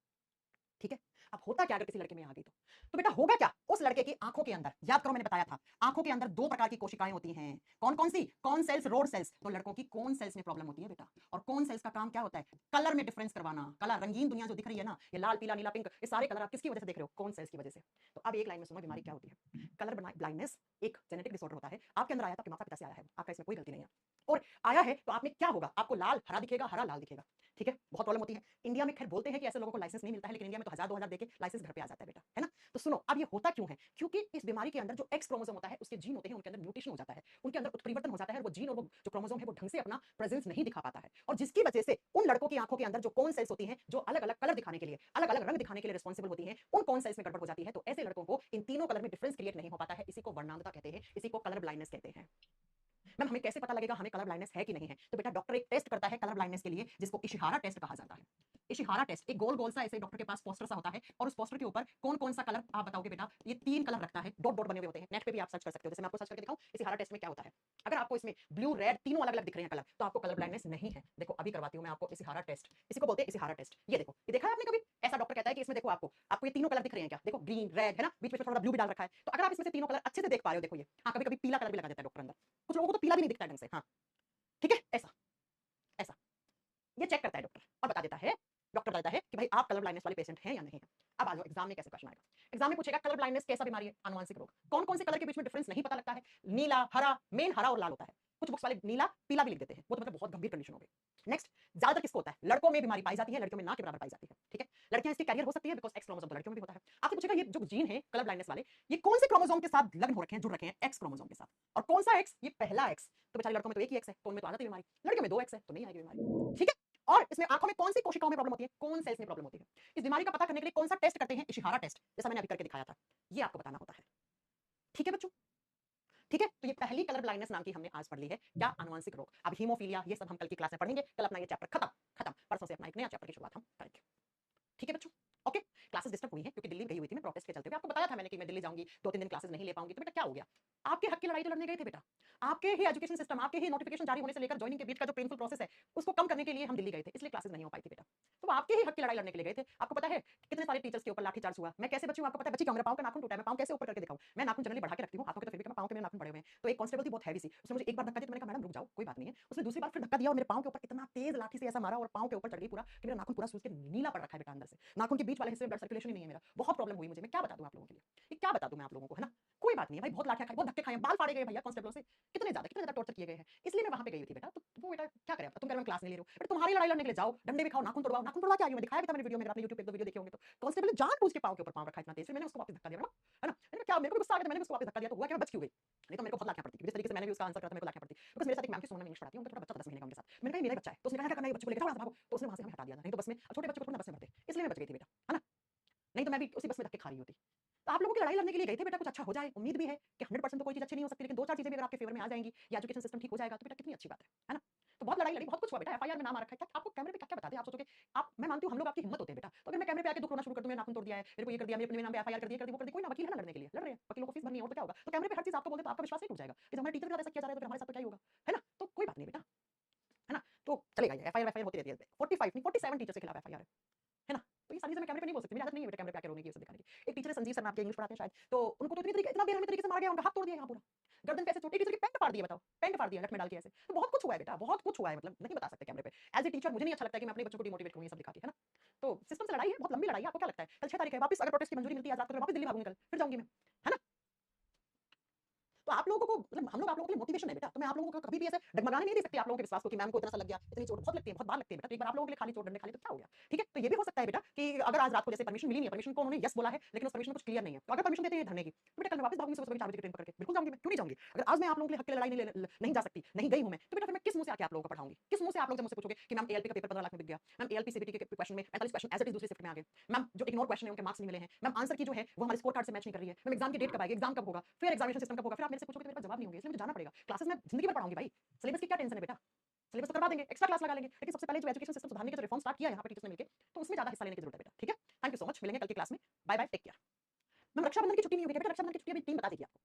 ठीक है, अब होता क्या अगर किसी लड़के में आ गई तो बेटा होगा क्या, उस लड़के की आंखों के अंदर, याद करो मैंने बताया था, आंखों के अंदर दो प्रकार की कोशिकाएं होती हैं, कौन कौन सी, कौन सेल्स, रोड सेल्स। तो लड़कों की कौन सेल्स में प्रॉब्लम होती है बेटा, और कौन सेल्स का काम क्या होता है, कलर में डिफरेंस करवाना। कलर, रंगीन दुनिया जो दिख रही है ना, ये लाल पीला नीला पिंक, ये सारे कलर आप किसकी वजह से देख रहे हो, कौन सेल्स की वजह से। तो अब एक लाइन में सुनो बीमारी क्या होती है। कलर ब्लाइंडनेस एक जेनेटिक डिसऑर्डर होता है, आपके अंदर आया था, आपके माता पिता से आया है, आपका इसमें कोई गलती नहीं है, और आया है तो आप में क्या होगा, आपको लाल हरा दिखेगा, हरा लाल दिखेगा। ठीक है, बहुत प्रॉब्लम होती है। इंडिया में खैर बोलते हैं कि ऐसे लोगों को लाइसेंस नहीं मिलता है, लेकिन इंडिया में तो 1000-2000 देके लाइसेंस घर पे आ जाता है बेटा, है ना। तो सुनो, अब ये होता क्यों है, क्योंकि इस बीमारी के अंदर जो एक्स क्रोमोसोम होता है, उसके जीन होते हैं, उनके अंदर म्यूटेशन हो जाता है, उनके अंदर उत्परिवर्तन हो जाता है, और वो जीन और वो जो क्रोमोसोम है वो ढंग से अपना प्रेजेंस नहीं दिखा पाता है, और जिसकी वजह से उन लड़कों की आंखों के अंदर जो कौन सेल्स होती हैं, जो अलग अलग कलर दिखाने के लिए, अलग अलग रंग दिखाने के लिए रिस्पॉन्सिबल होती हैं, उन कौन सेल्स में गड़बड़ हो जाती है। तो ऐसे लड़कों को इन तीनों कलर में डिफरेंस क्रिएट नहीं हो पाता है, इसी को वर्णांधता कहते हैं, इसी को कलर ब्लाइंडनेस कहते हैं। मैम हमें कैसे पता लगेगा हमें कलर ब्लाइंडनेस है कि नहीं है, तो बेटा डॉक्टर एक टेस्ट करता है कलर ब्लाइंडनेस के लिए, जिसको इशिहारा टेस्ट कहा जाता है। इशिहारा टेस्ट एक गोल गोल सा ऐसे डॉक्टर के पास पोस्टर सा होता है, और उस पोस्टर के ऊपर कौन कौन सा कलर आप बताओगे बेटा, ये 3 कलर रखता है, डॉट डॉट बने हुए होते हैं, नेट पे भी आप सर्च कर सकते हो, जैसे मैं आपको सर्च करके दिखाऊं इशिहारा टेस्ट में क्या होता है। अगर आपको इसमें ब्लू रेड तीनों अलग अलग दिख रहे हैं कलर, तो आपको कलर ब्लाइंडनेस नहीं है। देखो अभी करवाती हूं मैं आपको इशिहारा टेस्ट, इसी को बोलते हैं इशिहारा टेस्ट। ये देखो, ये देखा है आपने कभी, ऐसा डॉक्टर कहता है कि इसमें देखो आपको आपको ये तीनों कलर दिख रहे हैं क्या, देखो ग्रीन रेड है ना, बीच में थोड़ा ब्लू भी डाल रखा है, तो अगर आप इसमें से तीनों कलर अच्छे से देख पा रहे हो, देखो ये, हाँ कभी कभी पीला कलर भी लगा देता है डॉक्टर अंदर, कुछ लोगों को तो पीला भी नहीं दिखता है ढंग से, हाँ ठीक है, ऐसा ऐसा ये चेक करता है डॉक्टर, और बता देता है, डॉक्टर बताता है कि भाई आप कलर ब्लाइंडनेस वाले पेशेंट हैं या नहीं है। अब आ जाओ एग्जाम में कैसे क्वेश्चन आएगा, एग्जाम में पूछेगा कलर ब्लाइंडनेस कैसा बीमारी है, आनुवंशिक रोग, कौन कौन से कलर के बीच में डिफरेंस नहीं पता लगता है, नीला हरा, मेन हरा और लाल होता है, कुछ बुक्स वाले नीला पीला भी लिख देते हैं, वो तो मतलब बहुत गंभीर कंडीशन हो गई। नेक्स्ट, ज्यादातर किसको होता है, लड़कों में बीमारी पाई जाती है, लड़कियों में ना के बराबर पाई जाती है। ठीक है, लड़कियां इसकी कैरियर हो सकती है बिकॉज एक्स क्रोमोसोम तो लड़कियों में भी होता है। आपसे पूछेगा ये जो जीन है कलर ब्लाइंडनेस वाले, ये कौन से क्रोमोसोम के साथ लग्न हो रखे हैं, जुड़ रखे हैं, एक्स क्रोमोसोम के साथ, और कौन सा एक्स, ये पहला एक्स। तो बेचारे लड़कों में तो एक ही एक्स है, तो उनमें तो आ जाती है बीमारी, लड़कियों में दो एक्स है तो नहीं आएगी बीमारी। ठीक है, और इसमें आंखों में कौन सी कोशिकाओं में प्रॉब्लम होती है, कौन सेल्स में प्रॉब्लम होती है। इस बीमारी का पता करने के लिए कौन सा टेस्ट करते हैं, इशिहारा टेस्ट, जैसा मैंने अभी करके दिखाया था, ये आपको बताना होता है। ठीक है बच्चों, ठीक है, तो ये पहली कलर ब्लाइंडनेस नाम की हमने आज पढ़ ली है, क्या, आनुवंशिक रोग। अब हीमोफीलिया ये सब हम कल की क्लास में पढ़ेंगे, कल अपना ये चैप्टर खत्म खत्म, परसों से अपना एक नया चैप्टर की शुरुआत हम करेंगे। ठीक है बच्चों, ओके। क्लासेस डिस्टर्ब हुई हैं क्योंकि दिल्ली गई हुई थी मैं प्रोटेस्ट के चलते हुए, आपको बताया था मैंने कि मैं दिल्ली जाऊंगी, 2-3 दिन क्लासेस नहीं ले पाऊंगी, तो बेटा क्या हो गया, आपके हक की लड़ाई तो लड़ने गए थे बेटा, आपके ही एजुकेशन सिस्टम, आपके ही नोटिफिकेशन जारी होने से लेकर ज्वाइनिंग के बीच का जो पेनफुल प्रोसेस है उसको कम करने के लिए हम दिल्ली गए थे, इसलिए क्लासेस नहीं हो पाई थी बेटा। तो आपके ही हक की लड़ाई लड़ने के लिए गए थे। आपको पता है कितने सारे टीचर्स के ऊपर लाठीचार्ज हुआ, मैं कैसे बची हूं आपको पता है, बची क्यों, मेरा पांव का नाखून टूटा है, मैं पांव कैसे ऊपर करके दिखाऊं, मैं नाखून जनरली बढ़ा के रखती हूं हाथों के, तो फिर भी मैं पांव के मेरे नाखून बड़े हुए हैं, तो एक कांस्टेबल थी बहुत हैवी सी, उसने मुझे एक बार धक्का दिया, तो मैंने कहा मैडम रुक जाओ कोई बात नहीं है, उसने दूसरी बार फिर धक्का दिया और मेरे पांव के ऊपर इतना तेज लाठी से ऐसा मारा और पांव के ऊपर चढ़ गई पूरा कि मेरा नाखून पूरा सूज के नीला पड़ रखा है बेटा अंदर से, नाखून के बीच वाले हिस्से में ब्लड सर्कुलेशन ही नहीं है मेरा, बहुत प्रॉब्लम हुई मुझे। मैं क्या बता दूं आप लोगों के लिए, ये क्या बता दूं मैं आप लोगों को, है ना। कोई बात नहीं है भाई, बहुत लाठियां खाई, बहुत धक्के खाए, बाल फाड़े गए भैया कांस्टेबलों से, कितने ज्यादा टॉर्चर किए गए हैं, इसलिए मैं वहां पे गई थी बेटा। तो वो बेटा क्या करें, तुम कह रहे हो क्लास नहीं ले रहे हो, बेटा तुम्हारी लड़ाई लड़ने के लिए जाओ, डंडे भी खाओ, नाखून तोड़वाओ, नाखून तोड़वा के आई हूं मैं, दिखाया भी था मैंने वीडियो में, आपने YouTube पे एक दो वीडियो देखे होंगे, तो कांस्टेबल ने जानबूझ के पांव के ऊपर पांव रखा इतना तेज, फिर मैंने उसको वापस धक्का दिया है ना, मैंने क्या, मेरे को गुस्सा आ गया, मैंने उसको वापस धक्का दिया, तो हुआ कि मैं बच क्यों गई, नहीं तो मेरे को बहुत लाठियां पड़ती, जिस तरीके से मैंने भी उसका आंसर करा था मेरे को लाठियां पड़ती, बिकॉज़ मेरे साथ एक मैम थी सोनम इंग्लिश पढ़ाती है, उनका छोटा बच्चा था 10 महीने का उनके साथ, मैंने कहा ये मेरा ही बच्चा है, तो उसने कहा क्या करना है बच्चे को लेके थोड़ा सा भागो, तो उसने वहां से हमें हटा दिया था, नहीं तो बस में छोटे बच्चों को थोड़ा बस में भरते, इसलिए मैं बच गई थी बेटा, है ना, नहीं तो मैं भी उसी बस में धक्के खा रही होती। तो आप लोगों की लड़ाई लड़ने के लिए गए थे बेटा, कुछ अच्छा हो जाए, उम्मीद भी है कि 100% तो कोई चीज अच्छी नहीं हो सकती, लेकिन 2-4 चीजें भी अगर आपके फेवर में आ जाएंगी या एजुकेशन सिस्टम ठीक हो जाएगा तो बेटा कितनी अच्छी बात है ना। तो बहुत लड़ाई लड़ी, बहुत कुछ हुआ बेटा, एफआईआर में नाम आ रखा है। क्या आपको कैमरे पे क्या-क्या बता दें? आप सोचोगे आप, मैं मानती हूँ हम लोग आपकी हिम्मत होते हैं बेटा। तो अगर मैं कैमरे पे आके दुख रोना शुरू कर दूँ, मेरा नाखून तोड़ दिया है, मेरे को ये कर दिया, मेरे नाम पे एफआईआर कर दी, वो कर दी, कोई ना वकील है ना लड़ने के लिए, लड़ रहे हैं, वकीलों को फीस भरनी है और तो क्या होगा? तो कैमरे पे हर चीज़ आपको बोल दे तो आपका विश्वास ही टूट जाएगा कि जब हमारे टीचर के साथ ऐसा किया जा रहा है तो फिर हमारे साथ तो क्या ही होगा, है ना? तो कोई बात नहीं बेटा, है ना? तो चलेगा ये एफआईआर होती रहती है। 45 नहीं 47 टीचर्स के खिलाफ एफआईआर है ना? तो ये सारी चीज़ें मैं कैमरे पे नहीं बोल सकती, मेरी आदत नहीं है बेटा कैमरे पे आके रोने की, ये सब दिखाने की। एक टीचर है संजीव सर, आपके इंग्लिश पढ़ाते हैं शायद, तो उनको तो इतना बेरहमी तरीके से मारा गया, उनका हाथ तोड़ दिया यहाँ पूरा, गर्दन पे ऐसे चोट, एक टीचर की पैंट फाड़ दी है, बताओ, पैंट फाड़ दिया लठ में डाल के ऐसे। तो बहुत कुछ हुआ है बेटा, बहुत कुछ हुआ है, मतलब नहीं बता सकते कैमरे पे। एज़ ए टीचर मुझे नहीं अच्छा लगता है कि मैं अपने बच्चों को डिमोटिवेट करूँ ये सब दिखा के, है ना? तो सिस्टम से लड़ाई है, बहुत लंबी लड़ाई है, आपको क्या लगता है? कल 6 तारीख है, वापस अगर प्रोटेस्ट की मंजूरी मिलती है आज़ाद को, तो मैं वापस दिल्ली भागूँगी कल, फिर जाऊँगी मैं, है ना? तो आप लोगों को मतलब हम लोग आप लोगों के लिए मोटिवेशन है बेटा, तो मैं आप लोगों को कभी भी ऐसे डगमगाने नहीं दे सकती आप लोगों के विश्वास को कि मैम को इतना सा लग गया, इतनी चोट बहुत लगती है, बहुत बार लगती है बेटा। तो एक बार आप लोगों के लिए खाली चोट डंडे खा ली तो क्या हो गया? ठीक है? तो ये भी हो सकता है बेटा कि अगर आज रात को जैसे परमिशन मिली नहीं है, परमिशन को उन्होंने यस बोला है, लेकिन उस परमिशन में कुछ क्लियर नहीं है। तो अगर परमिशन देते हैं धरने की, तो बेटा कल मैं वापस भागूँगी सुबह-सुबह 4 बजे की ट्रेन पकड़ के। बिल्कुल जाऊँगी मैं, क्यों नहीं जाऊँगी? अगर आज मैं आप लोगों के लिए हक के लिए लड़ाई नहीं जा सकती, नहीं गई हूँ मैं, तो बेटा फिर मैं किस मुँह से आके आप लोगों को पढ़ाऊँगी? किस मुँह से आप लोग जब मुझसे पूछोगे कि मैम एएलपी का पेपर 15 लाख में बिक गया, मैम एएलपी सीबीटी के क्वेश्चन में 45 क्वेश्चन एज़ इट इज़ दूसरी शिफ्ट में आ गए, मैम जो इग्नोर क्वेश्चन है उनके मार्क्स नहीं मिले हैं, मैम आंसर की जो है वो हमारे स्कोर कार्ड से मैच नहीं कर रही है, मैम एग्जाम की डेट कब आएगी, एग्जाम कब होगा, फिर एग्जामिनेशन सिस्टम कब होगा, फिर आप मेरे से पूछोगे तो मेरे पास जवाब नहीं होंगे, इसलिए मुझे जाना पड़ेगा। क्लासेस में जिंदगी भर पढ़ाऊंगी भाई, सिलेबस की क्या टेंशन है बेटा, सिलेबस तो करवा देंगे, एक्स्ट्रा क्लास लगा लेंगे, लेकिन सबसे पहले जो एजुकेशन सिस्टम सुधारने का जो रिफॉर्म स्टार्ट किया है यहाँ पर टीचर्स ने मिलकर, तो उसमें ज्यादा हिस्सा लेने की जरूरत है बेटा। ठीक है, थैंक यू सो मच, मिलेंगे कल की क्लास में, bye bye, take care. Ma'am Rakshabandhan की छुट्टी नहीं होगी क्या बेटा? रक्षाबंधन की छुट्टी अभी टीम बता देगी आपको।